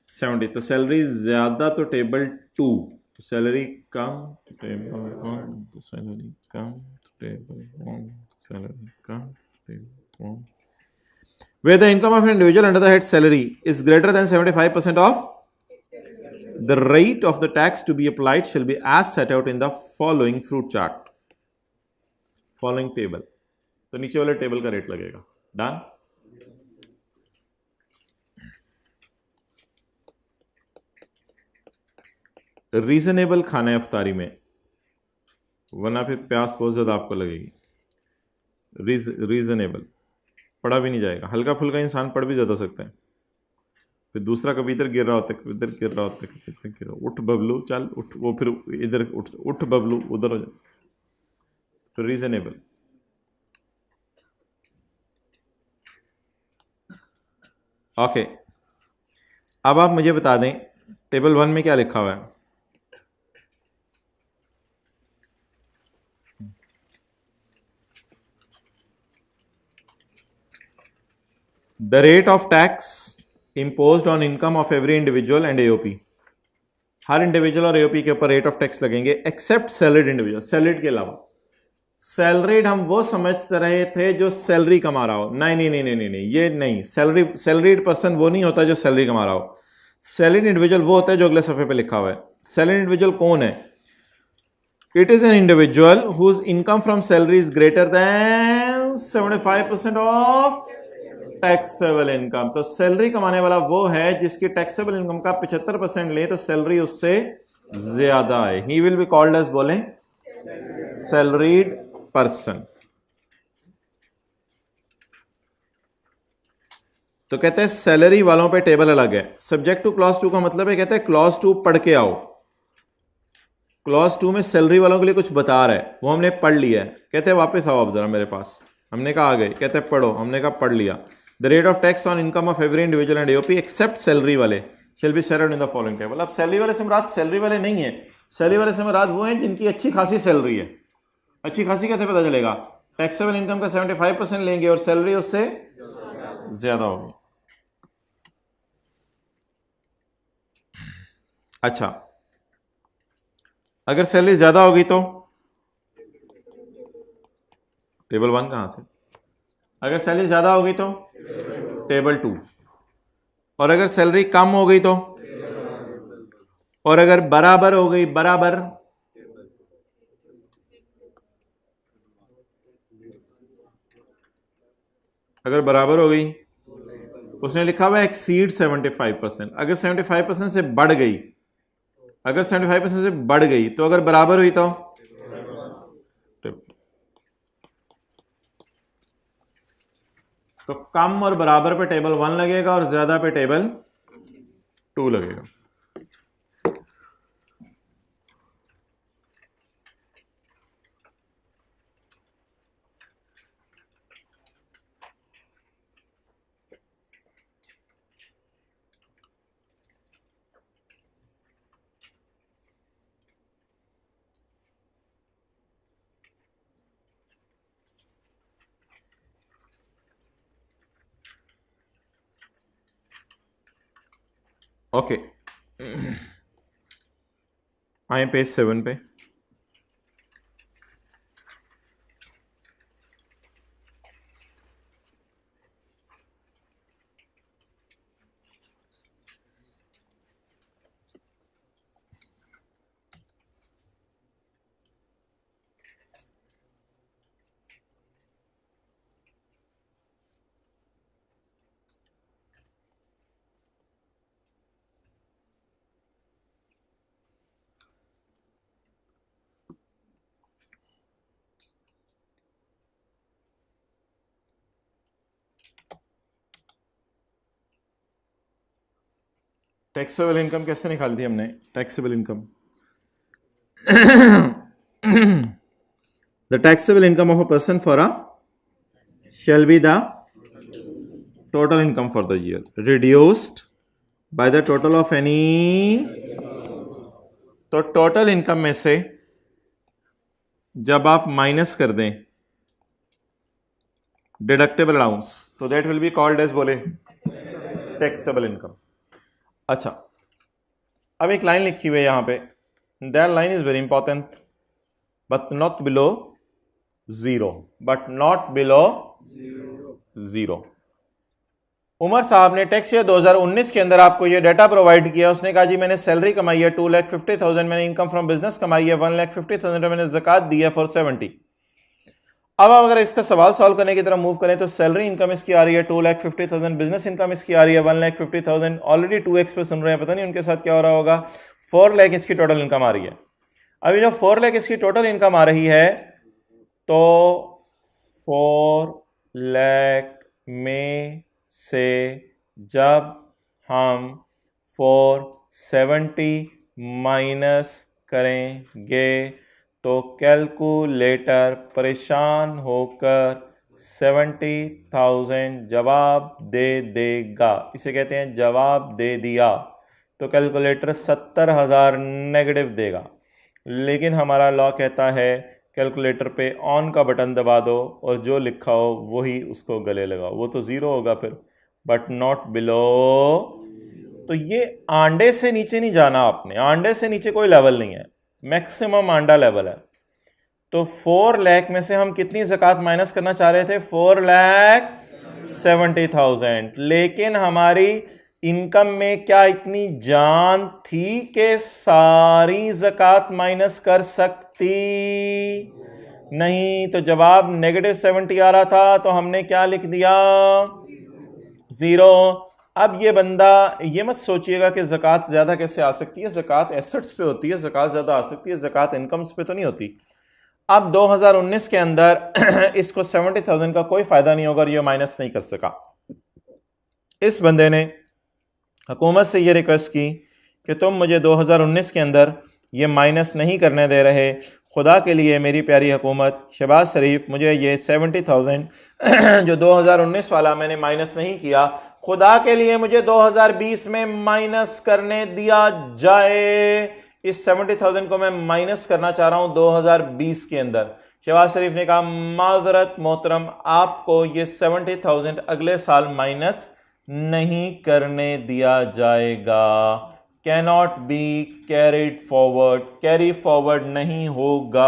70, तो सैलरी ज्यादा तो टेबल 2, तो सैलरी कम तो टेबल 1, तो सैलरी कम तो टेबल 1, सैलरी कम तो table 1. Where the income of an individual under the head salary is greater than 75% of the rate of the tax to be applied shall be as set out in the following fruit chart, following table. तो नीचे वाले टेबल का रेट लगेगा. डन. रीजनेबल खाना है अफ्तारी में, वरना फिर प्यास बहुत ज्यादा आपको लगेगी. रीजनेबल पढ़ा भी नहीं जाएगा, हल्का फुल्का इंसान पढ़ भी ज्यादा सकता है. फिर दूसरा कभी इधर गिर रहा होता है, कभी इधर गिर रहा होता है, कभी इधर गिर रहा. उठ बबलू चल उठ, वो फिर इधर उठ बबलू उधर हो जाए. तो रीजनेबल. ओके, अब आप मुझे बता दें टेबल 1 में क्या लिखा हुआ है. The rate of tax imposed on income of every individual and AOP. Her individual और AOP के ऊपर रेट ऑफ टैक्स लगेंगे एक्सेप्ट सैलरीड इंडिविजुअल. सैलरीड के अलावा. सैलरीड हम वो समझ रहे थे जो सैलरी कमा रहा हो. नहीं नहीं नहीं नहीं नहीं, ये नहीं. सैलरीड पर्सन वो नहीं होता जो सैलरी कमा रहा हो. सैलरीड इंडिविजुअल वो होता है जो अगले सफे पे लिखा हुआ है. सैलरीड इंडिविजुअल कौन है? It is an individual whose income from salary is greater than 75% of taxable income. तो सैलरी कमाने वाला वो है जिसकी टैक्सेबल इनकम का 75% ले तो सैलरी उससे ज्यादा है. He will be called as, बोले, सैलरीड पर्सन. तो कहते हैं सैलरी वालों पे टेबल अलग है. सब्जेक्ट टू क्लॉज 2 का मतलब है, कहते हैं क्लॉज 2 पढ़ के आओ. क्लॉज 2 में सैलरी वालों के लिए कुछ बता रहा है, वो हमने पढ़ लिया है. कहते हैं वापस आओ अब जरा मेरे पास. हमने कहा आ गए. कहते हैं पढ़ो. हमने कहा पढ़ लिया. The rate of tax on income of every individual and AOP except salary वाले shall be set out in the following table. अब सैलरी वाले से मुराद सैलरी वाले नहीं है. सैलरी वाले से मुराद वो हैं जिनकी अच्छी खासी सैलरी है. अच्छी खासी कैसे पता चलेगा? टैक्सेबल इनकम का 75% लेंगे और सैलरी उससे ज्यादा होगी. अच्छा, अगर सैलरी ज्यादा होगी तो टेबल 1 कहां से? अगर सैलरी ज्यादा होगी तो टेबल 2. और अगर सैलरी कम हो गई तो, और अगर बराबर हो गई, बराबर, अगर बराबर हो गई, उसने लिखा हुआ एक्सीड 75%. अगर 75% से बढ़ गई, अगर 75% से बढ़ गई तो अगर बराबर हुई तो कम और बराबर पे टेबल 1 लगेगा और ज्यादा पे टेबल 2 लगेगा. ओके, आए पेज 7 पे. टैक्सेबल इनकम कैसे निकाली थी हमने? Taxable income, the taxable income of a person for a shall be the total income for the year reduced by the total of any, तो टोटल इनकम में से जब आप माइनस कर दें डिडक्टेबल अलाउंस तो that will be called as, बोले, टैक्सेबल इनकम। अच्छा, अब एक लाइन लिखी हुई है यहां पे, that line is very important, but not below zero, but not below zero. Umar साहब ने टैक्स ईयर 2019 के अंदर आपको ये डाटा प्रोवाइड किया, उसने कहा जी मैंने सैलरी कमाई है 2,50,000, मैंने इनकम फ्रॉम बिजनेस कमाई है 1,50,000, मैंने ज़कात दी है 470। अब अगर इसका सवाल सॉल्व करने की तरफ मूव करें तो सैलरी इनकम इसकी आ रही है 2,50,000, बिजनेस इनकम इसकी आ रही है 1,50,000, ऑलरेडी 2x पे सुन रहे हैं, पता नहीं उनके साथ क्या हो रहा होगा। 4 लाख इसकी टोटल इनकम आ रही है। अभी जो 4 लाख इसकी टोटल इनकम आ रही है तो 4 लाख में से जब हम 470 माइनस करेंगे तो कैलकुलेटर परेशान होकर 70,000 जवाब दे देगा। इसे कहते हैं जवाब दे दिया, तो कैलकुलेटर 70,000 नेगेटिव देगा। लेकिन हमारा लॉ कहता है कैलकुलेटर पे ऑन का बटन दबा दो और जो लिखा हो वही उसको गले लगाओ, वो तो ज़ीरो होगा फिर, बट नॉट बिलो। तो ये आंडे से नीचे नहीं जाना आपने, आंडे से नीचे कोई लेवल नहीं है, मैक्सिमम आंडा लेवल है। तो 4 लाख में से हम कितनी ज़कात माइनस करना चाह रहे थे? 4,70,000। लेकिन हमारी इनकम में क्या इतनी जान थी कि सारी ज़कात माइनस कर सकती? नहीं। तो जवाब -70 आ रहा था, तो हमने क्या लिख दिया? ज़ीरो। अब ये बंदा ये मत सोचिएगा कि ज़कात ज़्यादा कैसे आ सकती है, ज़कात एसेट्स पे होती है, ज़कात ज़्यादा आ सकती है, ज़कात इनकम्स पे तो नहीं होती। अब 2019 के अंदर इसको 70,000 का कोई फ़ायदा नहीं होगा और ये माइनस नहीं कर सका। इस बंदे ने हुकूमत से ये रिक्वेस्ट की कि तुम मुझे 2019 के अंदर ये माइनस नहीं करने दे रहे, खुदा के लिए मेरी प्यारी हुकूमत शहबाज शरीफ, मुझे ये 70,000 जो 2019 वाला मैंने माइनस नहीं किया, खुदा के लिए मुझे 2020 में माइनस करने दिया जाए। इस 70,000 को मैं माइनस करना चाह रहा हूं 2020 के अंदर। शहबाज शरीफ ने कहा माजरत मोहतरम, आपको ये 70,000 अगले साल माइनस नहीं करने दिया जाएगा, cannot be carried forward, carry forward नहीं होगा।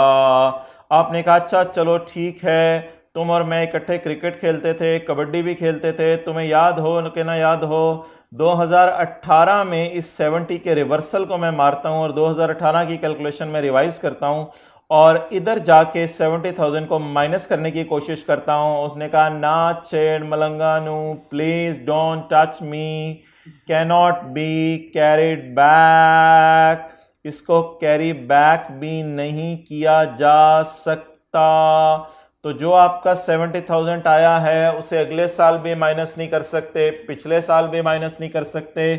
आपने कहा अच्छा चलो ठीक है, तुम और मैं इकट्ठे क्रिकेट खेलते थे, कबड्डी भी खेलते थे, तुम्हें याद हो कि ना याद हो, 2018 में इस 70 के रिवर्सल को मैं मारता हूं और 2018 की कैलकुलेशन में रिवाइज करता हूं और इधर जाके 70,000 को माइनस करने की कोशिश करता हूं। उसने कहा ना छेड़ मलंगानू, please don't touch me, cannot be carried back, इसको कैरी बैक भी नहीं किया जा सकता। तो जो आपका 70,000 आया है उसे अगले साल भी माइनस नहीं कर सकते, पिछले साल भी माइनस नहीं कर सकते।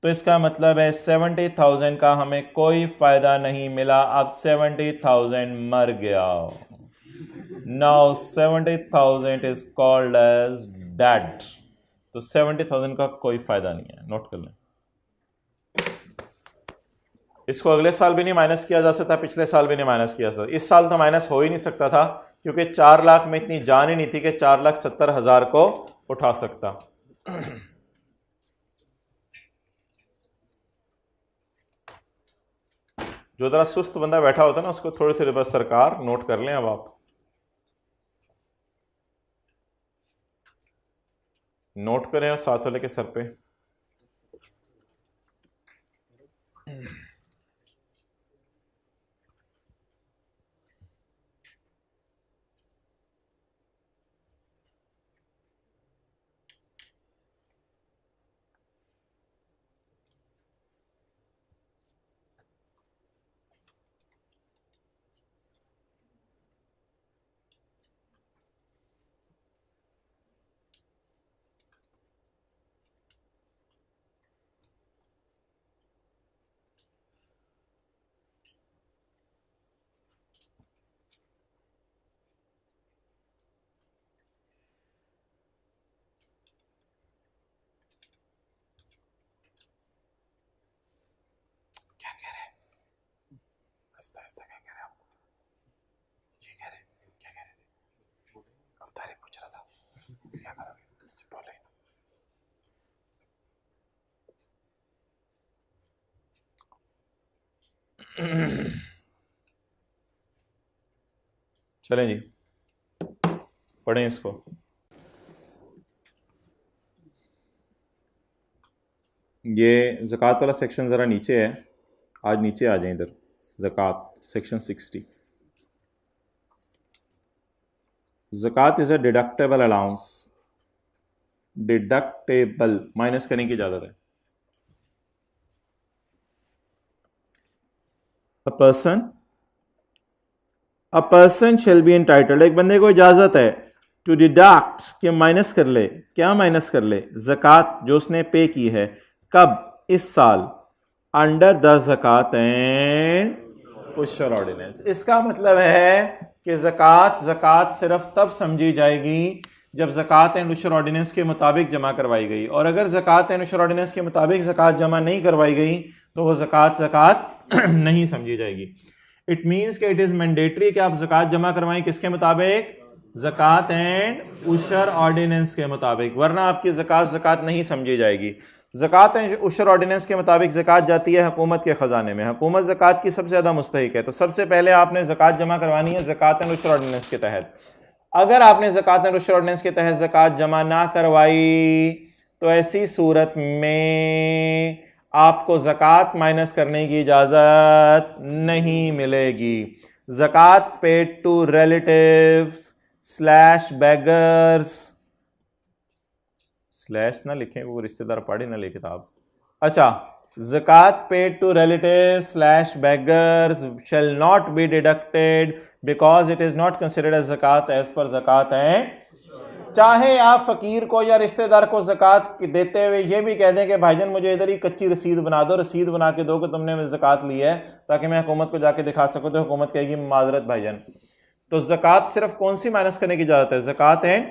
तो इसका मतलब है 70,000 का हमें कोई फायदा नहीं मिला, अब 70,000 मर गया। Now 70,000 is called as dead. तो 70,000 का कोई फायदा नहीं है, नोट कर लें। इसको अगले साल भी नहीं माइनस किया जा सकता, पिछले साल भी नहीं माइनस किया जा सकता, इस साल तो माइनस हो ही नहीं सकता था क्योंकि 4 लाख में इतनी जान ही नहीं थी कि 4,70,000 को उठा सकता। जो जरा सुस्त बंदा बैठा होता है ना उसको थोड़ी थोड़ी बस सरकार नोट कर लें। अब आप नोट करें और साथ वाले के सर पे। आहिस्ता आहिस्ता क्या कह रहे हैं आपको, ये कह रहे क्या कह रहे थे, अफ्तारी पूछ रहा था क्या करोगे, बोले चलें जी पढ़ें इसको। ये ज़कात वाला सेक्शन ज़रा नीचे है, आज नीचे आ जाए इधर, ज़कात सेक्शन 60। ज़कात is a deductible allowance, deductible minus करने की इजाज़त है। A person shall be entitled, एक बंदे को इजाज़त है टू डिडक्ट, कि माइनस कर ले, क्या माइनस कर ले, ज़कात जो उसने पे की है, कब, इस साल, अंडर द ज़कात एंड उशर ऑर्डिनेंस। इसका मतलब है कि ज़कात सिर्फ तब समझी जाएगी जब ज़कात एंड उशर ऑर्डिनेंस के मुताबिक जमा करवाई गई, और अगर ज़कात एंड उशर ऑर्डिनेंस के मुताबिक ज़कात जमा नहीं करवाई गई तो वो ज़कात नहीं समझी जाएगी। इट मीन्स कि इट इज़ मैंडेटरी कि आप ज़कात जमा करवाएं किसके मुताबिक, ज़कात एंड उशर ऑर्डिनेंस के मुताबिक, वरना आपकी ज़कात नहीं समझी जाएगी। ज़कात एंड उशर ऑर्डिनेंस के मुताबिक ज़कात जाती है हुकूमत के ख़जाने में, हुकूमत ज़कात की सबसे ज़्यादा मुस्तहिक है, तो सबसे पहले आपने ज़कात जमा करवानी है ज़कात एंड उशर ऑर्डिनेंस के तहत। अगर आपने ज़कात एंड उशर ऑर्डिनेंस के तहत ज़कात जमा ना करवाई तो ऐसी सूरत में आपको ज़कात माइनस करने की इजाज़त नहीं मिलेगी। ज़कात paid to relatives slash beggars, slash ना लिखें वो रिश्तेदार पढ़े ना ले किताब, अच्छा, ज़कात paid to relatives slash beggars shall not be deducted because it is not considered as ज़कात एज पर ज़कात है। चाहे आप फ़कीर को या रिश्तेदार को ज़कात देते हुए ये भी कह दें कि भाईजान मुझे इधर ही कच्ची रसीद बना दो, रसीद बना के दो कि तुमने ज़कात ली है, ताकि मैं हुकूमत को जाके दिखा सकूं, तो हुकूमत कहेगी माजरत भाईजान। तो ज़कात सिर्फ कौन सी माइनस करने की इजाज़त है, ज़कात एंड,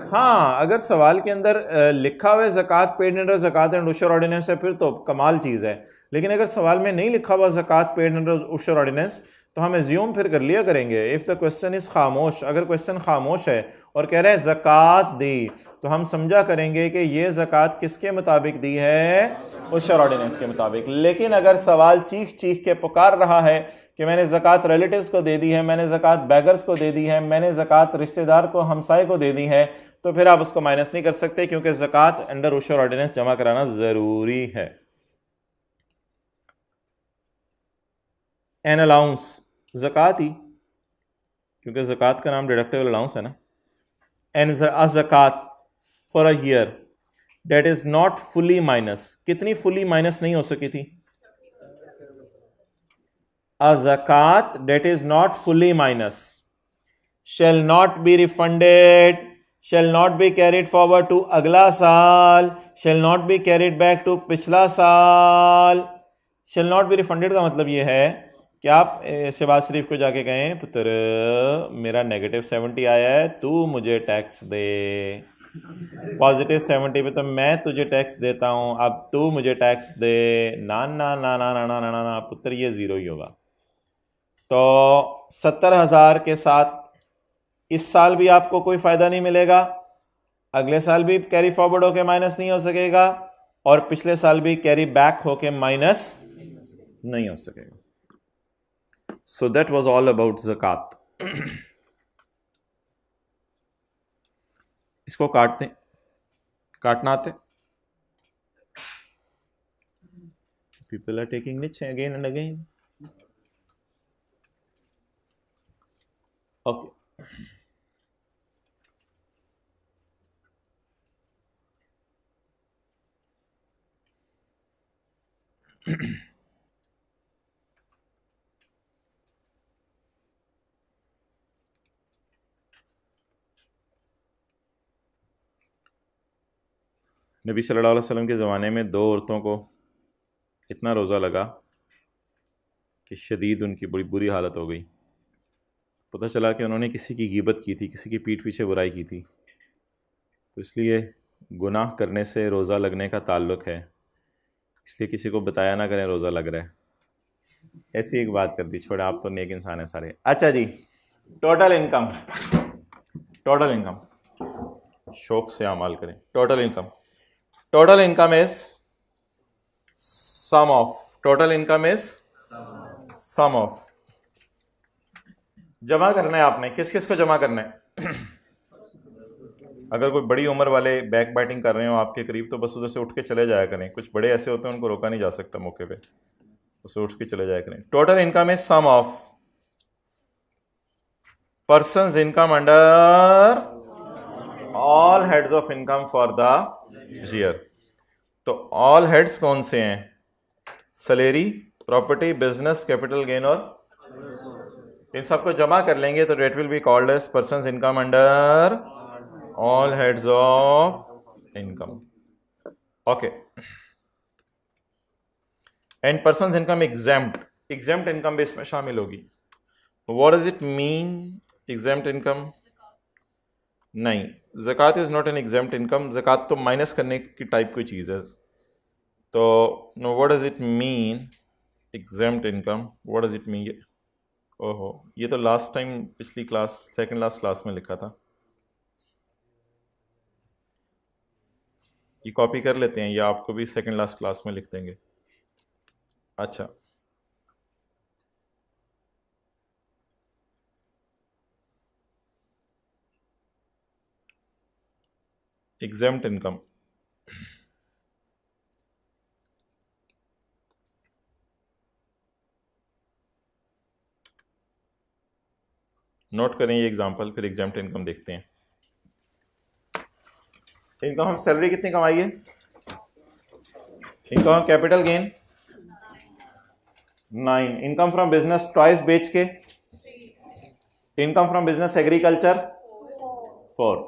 हाँ अगर सवाल के अंदर लिखा हुआ है ज़कात पेड अंडर ज़कात एंड उशर ऑर्डिनेंस है फिर तो कमाल चीज़ है, लेकिन अगर सवाल में नहीं लिखा हुआ ज़कात पेड अंडर उशर ऑर्डिनेंस तो हम एज्यूम फिर कर लिया करेंगे। इफ़ द क्वेश्चन इज़ खामोश, अगर क्वेश्चन खामोश है और कह रहे हैं ज़कात दी, तो हम समझा करेंगे कि ये ज़कात किसके मुताबिक दी है, उशर ऑर्डिनेंस के मुताबिक। लेकिन अगर सवाल चीख चीख के पुकार रहा है कि मैंने ज़कात रिलेटिव्स को दे दी है, मैंने ज़कात बैगर्स को दे दी है, मैंने ज़कात रिश्तेदार को हमसाए को दे दी है, तो फिर आप उसको माइनस नहीं कर सकते, क्योंकि ज़कात अंडर उशर ऑर्डिनेंस जमा कराना ज़रूरी है। एन अलाउंस, ज़कात ही, क्योंकि ज़कात का नाम डिडक्टेबल अलाउंस है ना। एन ज़कात for a year debt is not fully minus, कितनी फुली माइनस नहीं हो सकी थी, a zakat that is not fully minus shall not be refunded, shall not be carried forward to अगला साल, shall not be carried back to पिछला साल। shall not be refunded का मतलब ये है कि आप शहबाज शरीफ को जाके कहें पुत्र मेरा -70 आया है, तू मुझे टैक्स दे, +70 पे तो मैं तुझे टैक्स देता हूँ, अब तू मुझे टैक्स दे, ना ना ना ना ना ना ना ना पुत्र ये ज़ीरो ही होगा। तो 70,000 के साथ इस साल भी आपको कोई फ़ायदा नहीं मिलेगा, अगले साल भी कैरी फॉरवर्ड होके माइनस नहीं हो सकेगा, और पिछले साल भी कैरी बैक होके माइनस नहीं हो सकेगा। So that was all about ज़कात। इसको काटते, काटना आते, people are taking niche again and again, okay. नबी सल्लल्लाहु अलैहि वसल्लम के ज़माने में 2 औरतों को इतना रोज़ा लगा कि शदीद उनकी बड़ी बुरी हालत हो गई। पता चला कि उन्होंने किसी की ग़ीबत की थी, किसी की पीठ पीछे बुराई की थी, तो इसलिए गुनाह करने से रोज़ा लगने का ताल्लुक़ है, इसलिए किसी को बताया ना करें रोज़ा लग रहा है। ऐसी एक बात कर दी, छोड़े, आप तो नेक इंसान है सारे। अच्छा जी, टोटल इनकम, टोटल इनकम, शौक से अमाल करें। Total income, total income is sum of, total income is sum of, जमा करना है आपने, किस किस को जमा करना है? अगर कोई बड़ी उम्र वाले बैक बाइटिंग कर रहे हो आपके करीब, तो बस उधर से उठ के चले जाया करें। कुछ बड़े ऐसे होते हैं उनको रोका नहीं जा सकता मौके पे, उसे उठ के चले जाया करें। Total income is sum of person's income under all heads of income for the year. तो ऑल हेड्स कौन से हैं? Salary, property, business, capital gain, और इन सबको जमा कर लेंगे तो that will be called as person's income under all heads of income. Okay, and person's income exempt, exempt income भी इसमें शामिल होगी। What does it mean exempt income? नहीं, ज़कात is not an exempt income, ज़कात तो माइनस करने की टाइप कोई चीज़ है। तो no, what does it mean exempt income? What does it mean? ओहो, ये तो लास्ट टाइम पिछली क्लास, सेकंड लास्ट क्लास में लिखा था। ये कॉपी कर लेते हैं या आपको भी सेकंड लास्ट क्लास में लिख देंगे? अच्छा, एग्जेम्प्ट इनकम, नोट करें ये एग्जांपल, फिर एग्जेम्प्ट इनकम देखते हैं। इनकम हम सैलरी कितनी कमाई है? Income capital gain 9, income from business toys बेच के, इनकम फ्रॉम बिजनेस एग्रीकल्चर 4।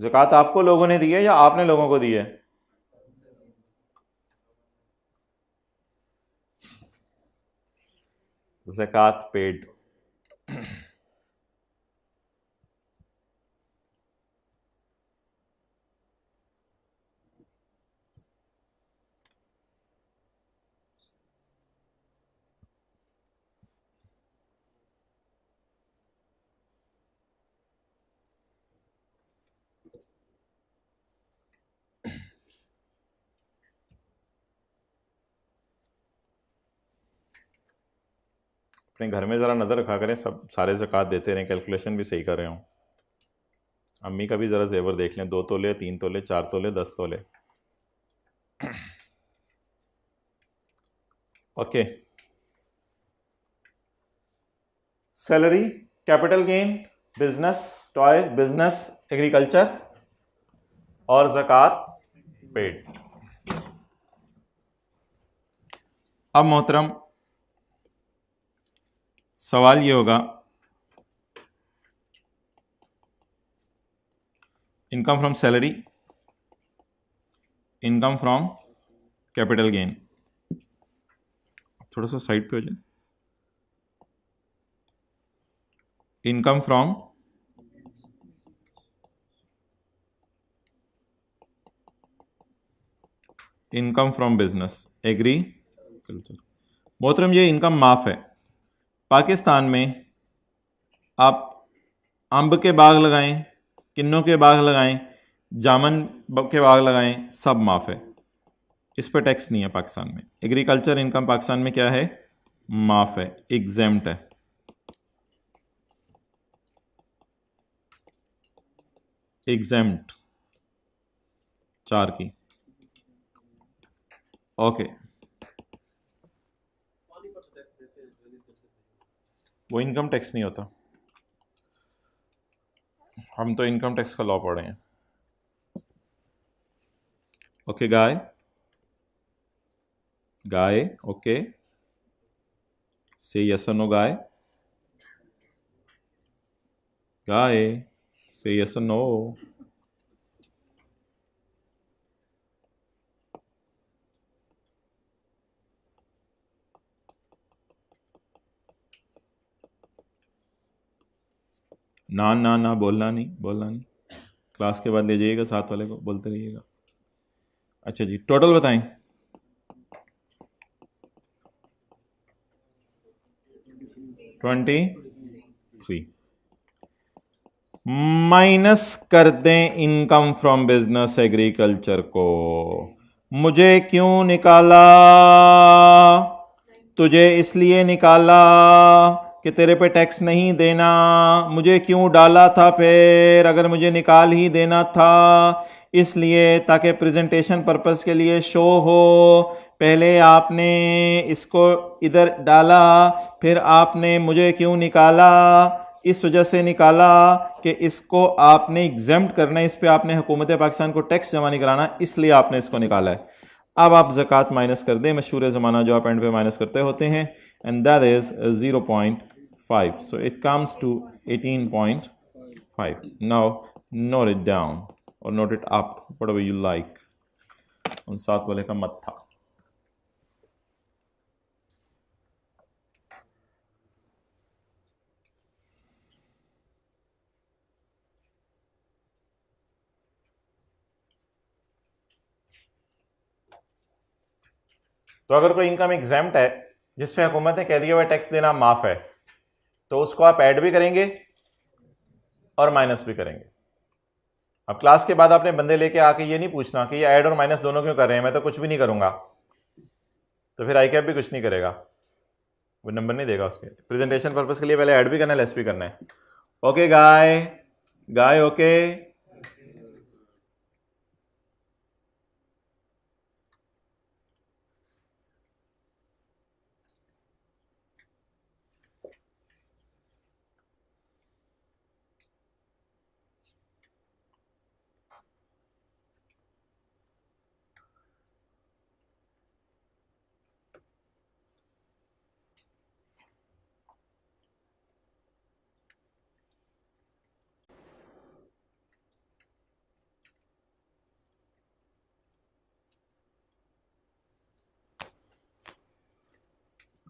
ज़कात आपको लोगों ने दी है या आपने लोगों को दी है? ज़कात पेड। अपने घर में ज़रा नज़र रखा करें, सब सारे ज़कात देते रहें, कैलकुलेशन भी सही कर रहे हों। अम्मी का भी ज़रा जेवर देख लें, 2 तोले, 3 तोले, 4 तोले, 10 तोले। Okay, salary, capital gain, business toys, business agriculture और ज़कात पेड। अब मोहतरम सवाल ये होगा, income from salary, income from capital gain, थोड़ा सा साइड पे हो जाए, इनकम फ्रॉम बिजनेस एग्रीकल्चर। मोहतरम ये इनकम माफ है। पाकिस्तान में आप अंब के बाग लगाएं, किन्नों के बाग लगाएं, जामन के बाग लगाएं, सब माफ है, इस पर टैक्स नहीं है पाकिस्तान में। एग्रीकल्चर इनकम पाकिस्तान में क्या है? माफ है, एग्जेम्प्ट है। एग्जेम्प्ट 4 की। ओके, वो इनकम टैक्स नहीं होता, हम तो इनकम टैक्स का लॉ पढ़ रहे हैं। ओके गाय, गाय, ओके, से यस और नो गाय, गाय, से यस और नो। ना ना ना, बोलना नहीं, बोलना नहीं। क्लास के बाद ले जाइएगा, साथ वाले को बोलते रहिएगा। अच्छा जी, टोटल बताएं। 23 माइनस कर दें इनकम फ्रॉम बिजनेस एग्रीकल्चर को। मुझे क्यों निकाला? तुझे इसलिए निकाला कि तेरे पे टैक्स नहीं देना। मुझे क्यों डाला था फिर, अगर मुझे निकाल ही देना था? इसलिए ताकि प्रेजेंटेशन पर्पस के लिए शो हो। पहले आपने इसको इधर डाला, फिर आपने मुझे क्यों निकाला? इस वजह से निकाला कि इसको आपने एग्जेम्प्ट करना है, इस पे आपने हुकूमत पाकिस्तान को टैक्स जमा नहीं कराना, इसलिए आपने इसको निकाला है। अब आप ज़कात माइनस कर दें, मशहूर ज़माना जो आप एंड पे माइनस करते होते हैं, and that is 0.5, so it comes to 18.5। Now note it down और note it up, whatever you like. उन सात वाले का मत था। तो अगर कोई इनकम एग्जाम्प्ट है जिस पे हुकूमत ने कह दिया हुआ टैक्स देना माफ है, तो उसको आप ऐड भी करेंगे और माइनस भी करेंगे। अब क्लास के बाद आपने बंदे लेके आके ये नहीं पूछना कि ये ऐड और माइनस दोनों क्यों कर रहे हैं, मैं तो कुछ भी नहीं करूंगा, तो फिर आई कैप भी कुछ नहीं करेगा, वो नंबर नहीं देगा उसके। प्रेजेंटेशन पर्पस के लिए पहले ऐड भी करना है, लेस भी करना है। ओके गाय, गाय ओके।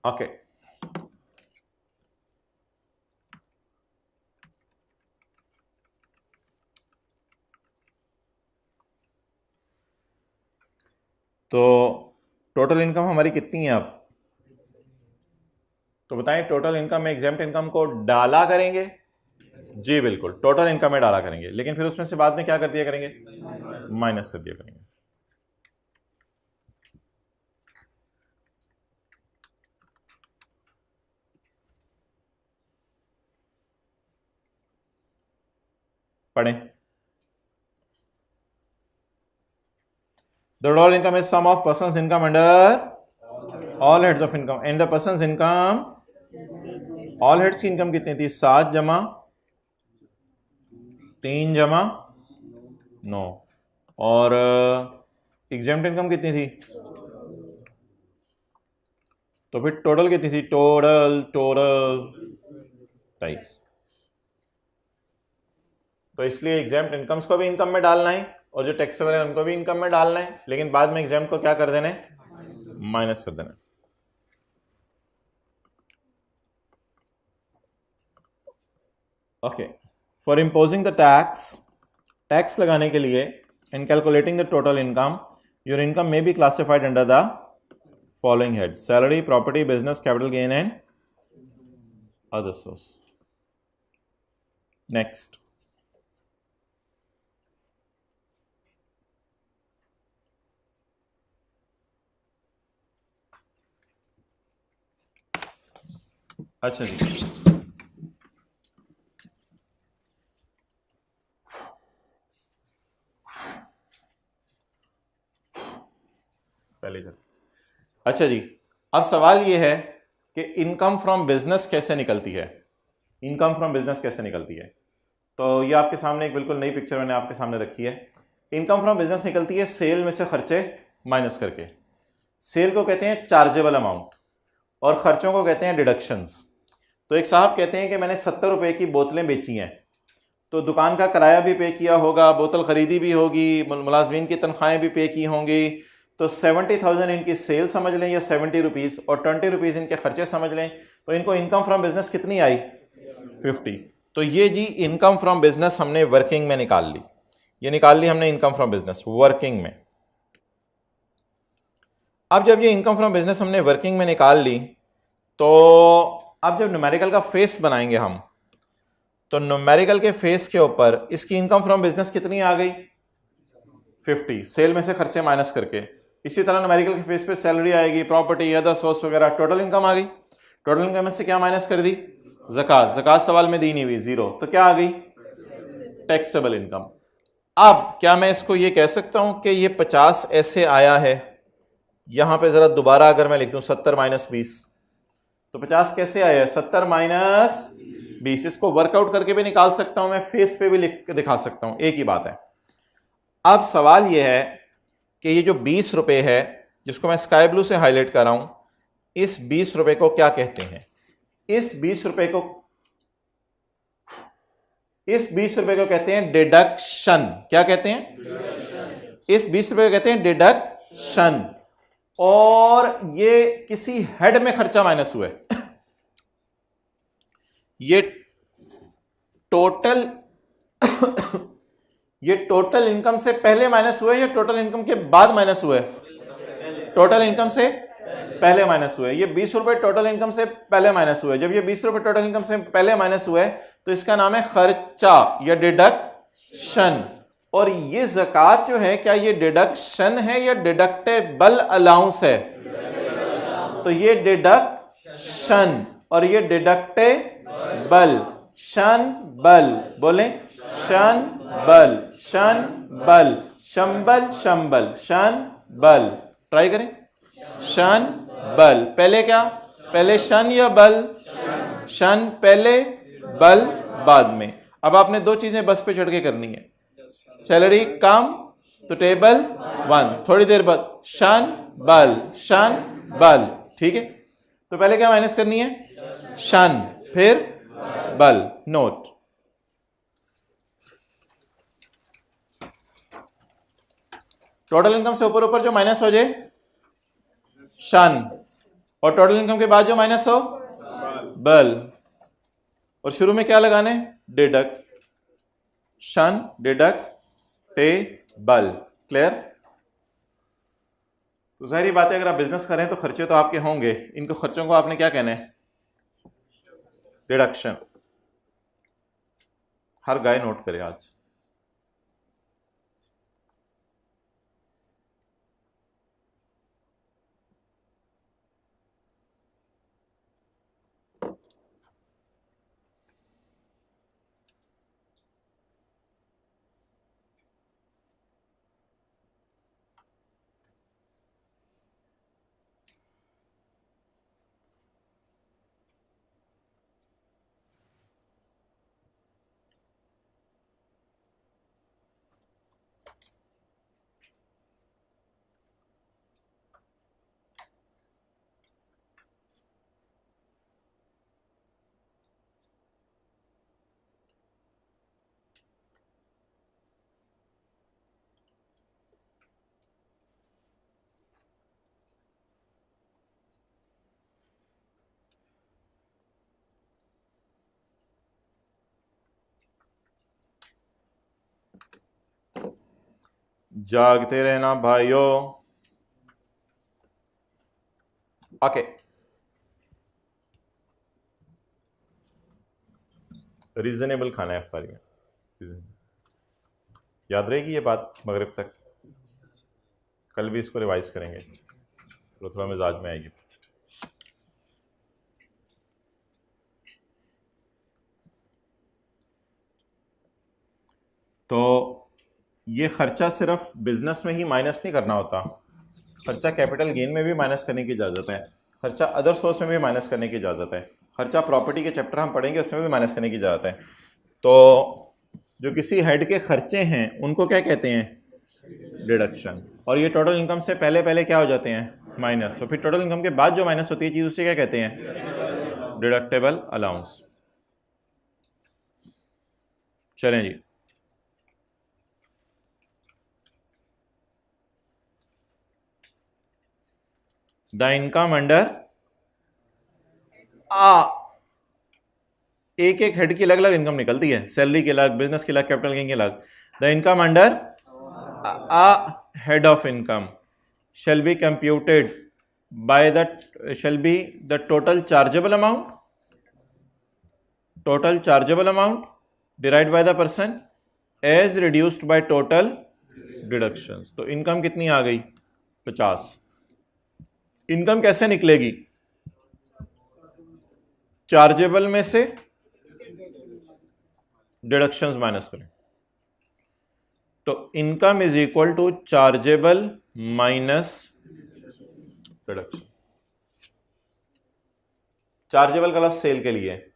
ओके तो टोटल इनकम हमारी कितनी है अब? तो बताएं, टोटल इनकम में एग्जाम्प्ट इनकम को डाला करेंगे? जी बिल्कुल, टोटल इनकम में डाला करेंगे, लेकिन फिर उसमें से बाद में क्या कर दिया करेंगे? माइनस कर दिया करेंगे। पढ़ें। The total income is sum of person's income under all heads of income, and the person's income, all heads की इनकम कितनी थी? 7 जमा 3 जमा 9, और एग्जाम्प्ट इनकम कितनी थी? तो फिर टोटल कितनी थी? टोटल 23। तो इसलिए एग्जाम्प्ट इनकम्स को भी इनकम में डालना है और जो टैक्सेबल है उनको भी इनकम में डालना है, लेकिन बाद में एग्जाम्प्ट को क्या कर देना है? माइनस कर देना है। Okay, for imposing the tax, tax लगाने के लिए, in calculating the total income, your income में be classified under the following head: salary, property, business, capital gain and other source. Next, अच्छा जी, पहले कर। अच्छा जी, अब सवाल ये है कि इनकम फ्रॉम बिजनेस कैसे निकलती है? इनकम फ्रॉम बिजनेस कैसे निकलती है? तो ये आपके सामने एक बिल्कुल नई पिक्चर मैंने आपके सामने रखी है। इनकम फ्रॉम बिजनेस निकलती है सेल में से खर्चे माइनस करके। सेल को कहते हैं चार्जेबल अमाउंट और खर्चों को कहते हैं डिडक्शंस। तो एक साहब कहते हैं कि मैंने 70 रुपए की बोतलें बेची हैं, तो दुकान का किराया भी पे किया होगा, बोतल खरीदी भी होगी, मुलाजमीन की तनख्वाहें भी पे की होंगी, तो 70,000 इनकी सेल समझ लें या 70 रुपीज़, और 20 रुपीज़ इनके खर्चे समझ लें, तो इनको इनकम फ्रॉम बिजनेस कितनी आई? 50। तो ये जी इनकम फ्रॉम बिजनेस हमने वर्किंग में निकाल ली, ये निकाल ली हमने इनकम फ्रॉम बिजनेस वर्किंग में। अब जब ये इनकम फ्रॉम बिजनेस हमने वर्किंग में निकाल ली, तो अब जब न्यूमेरिकल का फेस बनाएंगे हम, तो न्यूमेरिकल के फेस के ऊपर इसकी इनकम फ्रॉम बिजनेस कितनी आ गई? 50, सेल में से खर्चे माइनस करके। इसी तरह न्यूमेरिकल के फेस पे सैलरी आएगी, प्रॉपर्टी, अदर सोर्स वगैरह, टोटल इनकम आ गई। टोटल इनकम में से क्या माइनस कर दी? ज़कात। ज़कात सवाल में दी नहीं हुई, 0, तो क्या आ गई? Taxable income. अब क्या मैं इसको ये कह सकता हूं कि ये 50 ऐसे आया है, यहां पे जरा दोबारा अगर मैं लिख दूं 70 माइनस 20, तो 50 कैसे आया है? 70 माइनस 20। इसको वर्कआउट करके भी निकाल सकता हूं मैं, फेस पे भी लिख के दिखा सकता हूं, एक ही बात है। अब सवाल यह है कि ये जो 20 रुपए है, जिसको मैं स्काई ब्लू से हाईलाइट कर रहा हूं, इस 20 रुपए को क्या कहते हैं? इस 20 रुपए को कहते हैं डिडक्शन। क्या कहते हैं? इस 20 रुपए को कहते हैं डिडक्शन। और ये किसी हेड में खर्चा माइनस हुआ है। ये टोटल इनकम से पहले माइनस हुआ है या टोटल इनकम के बाद माइनस हुआ है? टोटल इनकम से पहले माइनस हुआ है। ये 20 रुपए टोटल इनकम से पहले माइनस हुआ है। जब ये 20 रुपए टोटल इनकम से पहले माइनस हुआ है, तो इसका नाम है खर्चा या डिडक्शन। और ये ज़कात जो है, क्या ये डिडक्शन है या डिडक्टेबल अलाउंस है? तो ये डिडक्शन और ये डिडक्टेबल। शन बल बोले, शन बल, शन बल, शंबल शंबल, शन बल। ट्राई करें, शन बल। पहले क्या? पहले शन या बल? शन पहले, बल बाद में। अब आपने दो चीजें बस पे चढ़ के करनी है। सैलरी कम तो टेबल 1, थोड़ी देर बाद शन बल, शन बल। ठीक है, तो पहले क्या माइनस करनी है? शन, फिर बल। नोट, टोटल इनकम से ऊपर ऊपर जो माइनस हो जाए शन, और टोटल इनकम के बाद जो माइनस हो बल। और शुरू में क्या लगाने? डिडक्ट, शन, डिडक्ट, टेबल। क्लियर? तो जाहिर बात है, अगर आप बिजनेस करें तो खर्चे तो आपके होंगे। इनको खर्चों को आपने क्या कहना है? डिडक्शन। हर गाय नोट करे आज। जागते रहना भाइयों। ओके, रीजनेबल खाना है अफ्तारी में। याद रहेगी ये बात मगरिब तक? कल भी इसको रिवाइज करेंगे, थोड़ा थोड़ा मिजाज में आएगी। तो ये खर्चा सिर्फ बिजनेस में ही माइनस नहीं करना होता, खर्चा कैपिटल गेन में भी माइनस करने की इजाज़त है, खर्चा अदर सोर्स में भी माइनस करने की इजाज़त है, खर्चा प्रॉपर्टी के चैप्टर हम पढ़ेंगे उसमें भी माइनस करने की इजाज़त है। तो जो किसी हेड के खर्चे हैं उनको क्या कहते हैं? डिडक्शन। और ये टोटल इनकम से पहले पहले क्या हो जाते हैं? माइनस। तो फिर टोटल इनकम के बाद जो माइनस होती है चीज़, उससे क्या कहते हैं? Deductible allowance. चलें जी, द इनकम अंडर एक एक हेड की अलग अलग इनकम निकलती है, सैलरी की अलग, बिजनेस की अलग, कैपिटल गेन की अलग। The income under head of income shall be computed by shall be the total chargeable amount derived by the person as reduced by total deductions। तो इनकम कितनी आ गई? 50। इनकम कैसे निकलेगी? चार्जेबल में से डिडक्शंस माइनस करें। तो income is equal to chargeable minus deduction. Chargeable का लफ्ज सेल के लिए है।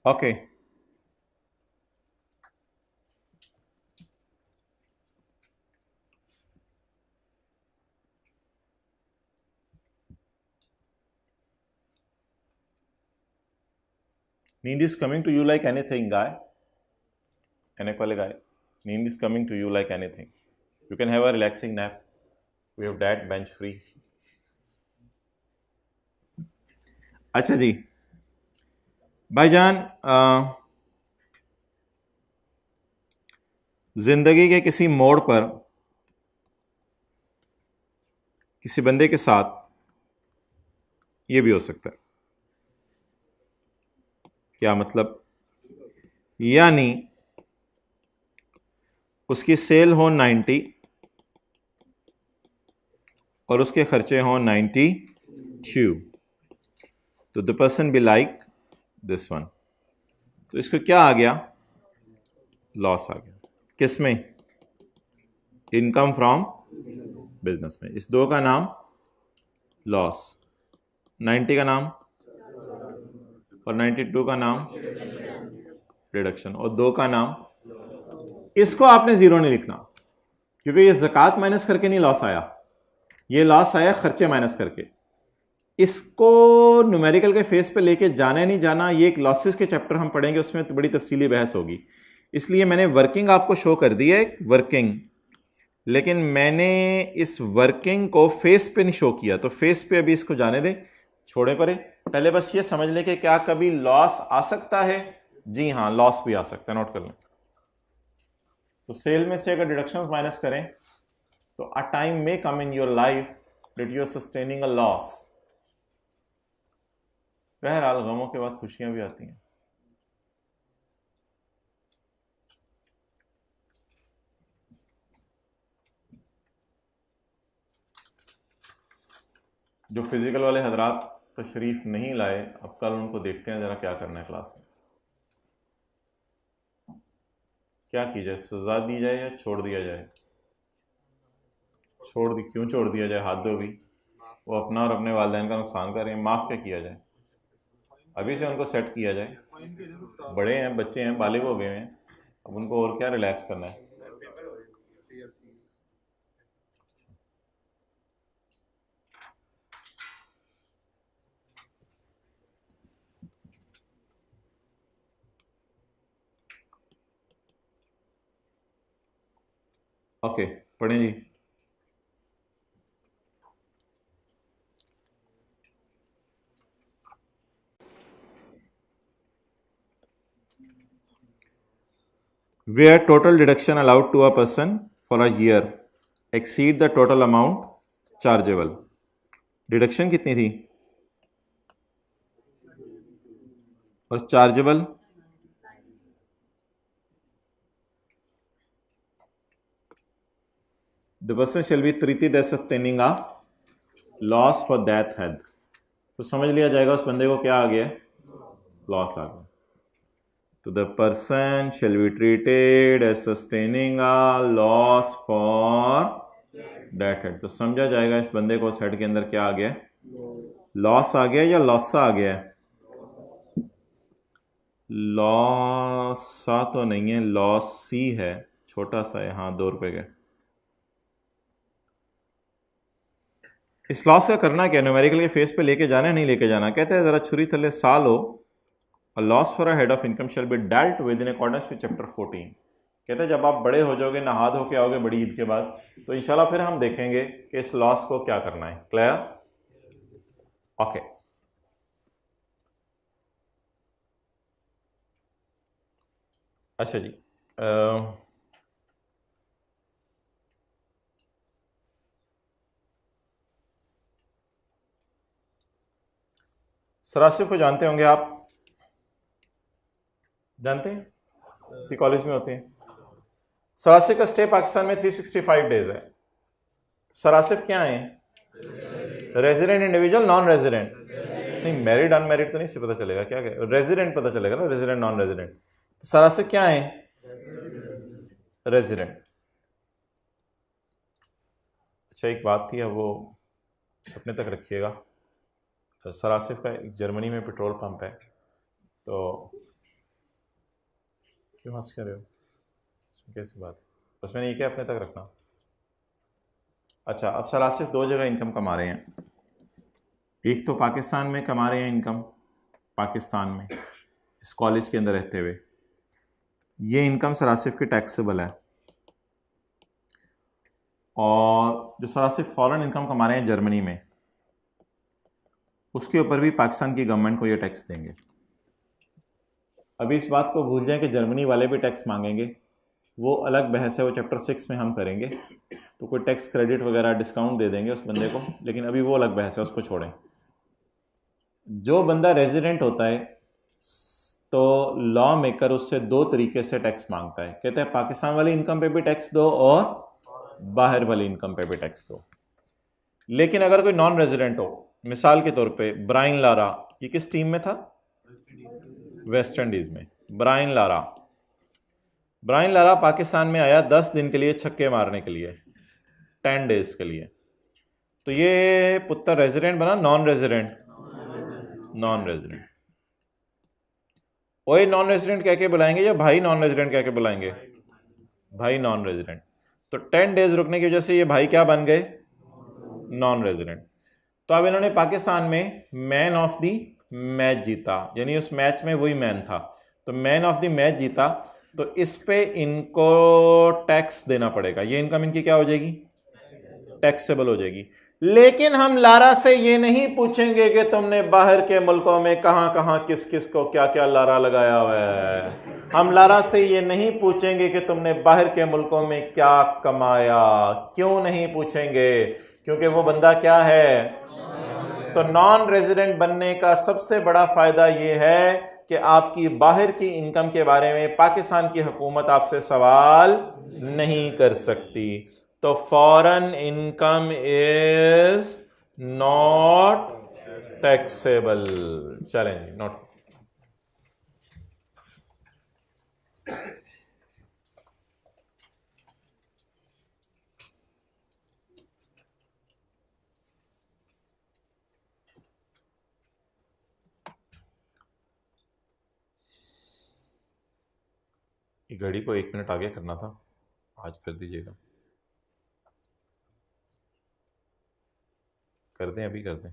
ओके नींद is coming to you like anything guy, एनेक वाले गाय, नींद is coming to you like anything, you can have a relaxing nap, we have that bench free. अच्छा जी भाईजान, जिंदगी के किसी मोड़ पर किसी बंदे के साथ ये भी हो सकता है। क्या मतलब? यानी उसकी सेल हो 90 और उसके खर्चे हो 92, तो the person be like this one. तो इसको क्या आ गया? लॉस आ गया। किस में? इनकम फ्रॉम बिजनेस में। इस दो का नाम लॉस, 90 का नाम और 92 का नाम रिडक्शन, और दो का नाम। इसको आपने जीरो नहीं लिखना क्योंकि ये ज़कात माइनस करके नहीं लॉस आया, ये लॉस आया खर्चे माइनस करके। इसको न्यूमेरिकल के फेस पे लेके जाना नहीं जाना, ये एक लॉसेस के चैप्टर हम पढ़ेंगे, उसमें तो बड़ी तफसीली बहस होगी। इसलिए मैंने वर्किंग आपको शो कर दी है, वर्किंग, लेकिन मैंने इस वर्किंग को फेस पे नहीं शो किया, तो फेस पे अभी इसको जाने दे, छोड़े परे। पहले बस ये समझ ले कि क्या कभी लॉस आ सकता है? जी हाँ, लॉस भी आ सकता है, नोट कर लें। तो सेल में से अगर डिडक्शंस माइनस करें तो अ टाइम में come in your life that you are sustaining a loss. बहरहाल गमों के बाद खुशियां भी आती हैं। जो फिजिकल वाले हजरात तशरीफ नहीं लाए, अब कल उनको देखते हैं जरा क्या करना है क्लास में। क्या की जाए, सजा दी जाए या छोड़ दिया जाए? छोड़ दी। क्यों छोड़ दिया जाए? हाथ दो भी, वो अपना और अपने वालिदैन का नुकसान कर रहे हैं, माफ़ क्या किया जाए? अभी से उनको सेट किया जाए, बड़े हैं, बच्चे हैं, बालिग हो गए हैं, अब उनको और क्या रिलैक्स करना है। ओके, पढ़ें जी। Where total deduction allowed to a person for a year exceed the total amount chargeable। Deduction कितनी थी और chargeable? The person shall be treated as sustaining a loss for that head। तो समझ लिया जाएगा उस बंदे को क्या आ गया? लॉस आ गया। तो the person shall be treated as sustaining a loss for that head। तो समझा जाएगा इस बंदे को उस हेड के अंदर क्या आ गया? लॉस आ गया या लॉसा आ गया? लॉसा तो नहीं है, लॉसी है, छोटा सा है, हाँ 2 रुपए का। इस लॉस का करना क्या? न्यूमेरिकल के फेस पे लेके जाना है, नहीं लेके जाना? कहते हैं ज़रा छुरी थले साल हो a loss for a head of income shall be dealt with in accordance with chapter 14। कहते हैं जब आप बड़े हो जाओगे, नहा धो के आओगे बड़ी ईद के बाद, तो इंशाल्लाह फिर हम देखेंगे कि इस लॉस को क्या करना है। क्लियर? ओके। अच्छा जी, सरासिफ को जानते होंगे आप? जानते हैं? इसी कॉलेज में होते हैं। सरासिफ का स्टे पाकिस्तान में 365 डेज है। सरासिफ क्या है? Resident individual, non resident? नहीं, मैरिड अनमैरिड तो नहीं से पता चलेगा, क्या रेजिडेंट पता चलेगा ना, रेजिडेंट नॉन रेजिडेंट। सरासिफ क्या है? रेजिडेंट। अच्छा, एक बात थी, अब वो सपने तक रखिएगा। सरासिफ का एक जर्मनी में पेट्रोल पंप है, तो क्यों हंस कर रहे हो? कैसी बात है? बस मैंने ये क्या अपने तक रखना। अच्छा, अब सरासिफ दो जगह इनकम कमा रहे हैं। एक तो पाकिस्तान में कमा रहे हैं इनकम, पाकिस्तान में इस कॉलेज के अंदर रहते हुए। ये इनकम सरासिफ की टैक्सेबल है। और जो सरासिफ फॉरेन इनकम कमा रहे हैं जर्मनी में, उसके ऊपर भी पाकिस्तान की गवर्नमेंट को ये टैक्स देंगे। अभी इस बात को भूल जाएं कि जर्मनी वाले भी टैक्स मांगेंगे, वो अलग बहस है, वो चैप्टर 6 में हम करेंगे। तो कोई टैक्स क्रेडिट वगैरह डिस्काउंट दे देंगे उस बंदे को, लेकिन अभी वो अलग बहस है, उसको छोड़ें। जो बंदा रेजिडेंट होता है तो लॉ मेकर उससे दो तरीके से टैक्स मांगता है। कहते हैं पाकिस्तान वाली इनकम पे भी टैक्स दो और बाहर वाली इनकम पे भी टैक्स दो। लेकिन अगर कोई नॉन रेजिडेंट हो, मिसाल के तौर पे ब्रायन लारा, ये किस टीम में था? वेस्ट इंडीज में। ब्रायन लारा पाकिस्तान में आया 10 दिन के लिए छक्के मारने के लिए, 10 डेज के लिए। तो ये पुत्र रेजिडेंट बना, नॉन रेजिडेंट? Non resident. ओए नॉन रेजिडेंट कह के बुलाएंगे या भाई नॉन रेजिडेंट कह के बुलाएंगे? भाई नॉन रेजिडेंट। तो 10 डेज रुकने की वजह से ये भाई क्या बन गए? Non resident. तो अब इन्होंने पाकिस्तान में मैन ऑफ द मैच जीता, यानी उस मैच में वही मैन था, तो मैन ऑफ द मैच जीता, तो इस पे इनको टैक्स देना पड़ेगा। ये इनकम इनकी क्या हो जाएगी? टैक्सेबल हो जाएगी। लेकिन हम लारा से ये नहीं पूछेंगे कि तुमने बाहर के मुल्कों में कहां कहां किस किस को क्या क्या लारा लगाया हुआ है। हम लारा से ये नहीं पूछेंगे कि तुमने बाहर के मुल्कों में क्या कमाया। क्यों नहीं पूछेंगे? क्योंकि वो बंदा क्या है? तो नॉन रेजिडेंट बनने का सबसे बड़ा फायदा यह है कि आपकी बाहर की इनकम के बारे में पाकिस्तान की हुकूमत आपसे सवाल नहीं कर सकती। तो foreign income is not taxable. चलें, नोट। ये घड़ी को 1 मिनट आगे करना था, आज कर दीजिएगा। कर दें, अभी कर दें।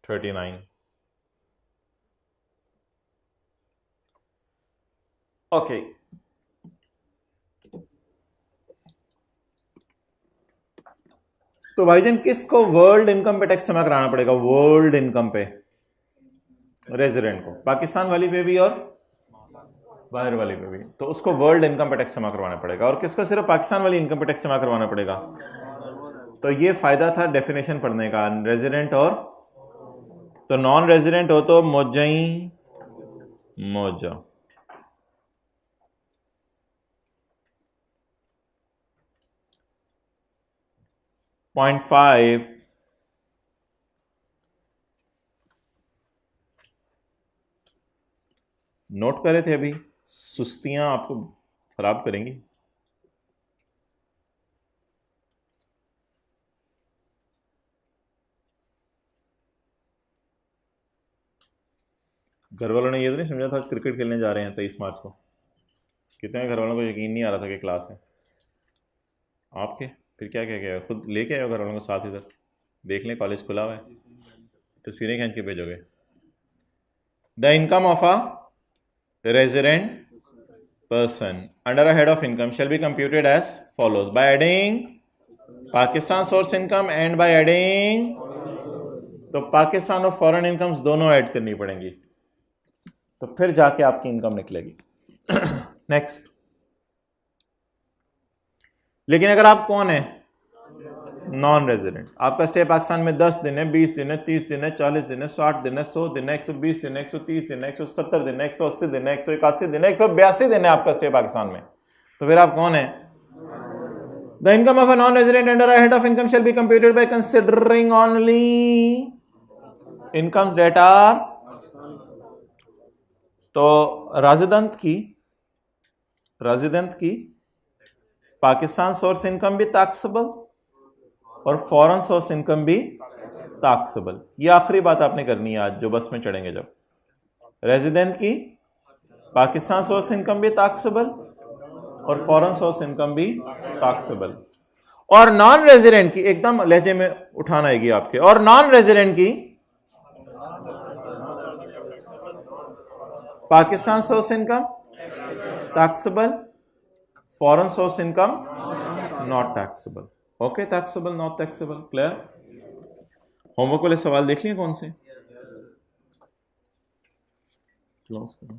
Thirty nine. ओके। तो भाईजान किसको वर्ल्ड इनकम पे टैक्स जमा कराना पड़ेगा? वर्ल्ड इनकम पे रेजिडेंट को, पाकिस्तान वाली पे भी और बाहर वाली पे भी। तो उसको वर्ल्ड इनकम पे टैक्स जमा करवाना पड़ेगा। और किसको सिर्फ पाकिस्तान वाली इनकम पे टैक्स जमा करवाना पड़ेगा? तो ये फायदा था डेफिनेशन पढ़ने का, रेजिडेंट और। तो नॉन रेजिडेंट हो तो मौजई मौजा। पॉइंट 5। नोट कर रहे थे अभी, सुस्तियां आपको खराब करेंगी। घर वालों ने ये तो नहीं समझा था क्रिकेट खेलने जा रहे हैं 23 मार्च को? कितने घर वालों को यकीन नहीं आ रहा था कि क्लास है आपके? फिर क्या क्या किया? खुद लेके आए हो घर वालों को साथ? इधर देख लें, कॉलेज खुला हुआ है, तस्वीरें खींच के भेजोगे। The income of a resident person under a head of income shall be computed as follows by adding Pakistan source income and by adding, तो पाकिस्तान और फॉरेन इनकम्स दोनों ऐड करनी पड़ेंगी, तो फिर जाके आपकी इनकम निकलेगी। नेक्स्ट, लेकिन अगर आप कौन है? नॉन रेजिडेंट, आपका स्टे पाकिस्तान में 10 दिन है, 20 दिन है, 30 दिन है, 40 दिन है, 60 दिन है, 100 दिन है, 120 दिन है, 130 दिन है, 170 दिन है, 180 दिन है, 181 दिन है, 182 दिन है आपका स्टे पाकिस्तान में, तो फिर आप कौन है? The income of a non resident under a head of income shall be computed by considering only incomes that are, तो रेजिडेंट की पाकिस्तान सोर्स इनकम भी टैक्सेबल और फॉरेन सोर्स इनकम भी टैक्सेबल। ये आखिरी बात आपने करनी है आज जो बस में चढ़ेंगे जब। रेजिडेंट की पाकिस्तान सोर्स इनकम भी टैक्सेबल और फॉरेन सोर्स इनकम भी टैक्सेबल, और नॉन रेजिडेंट की, एकदम लहजे में उठाना आएगी आपके, और नॉन रेजिडेंट की Pakistan source income taxable, foreign source income not taxable. Okay, taxable not taxable, clear? Homework वाले सवाल देख लिए कौन से? क्लोज करो।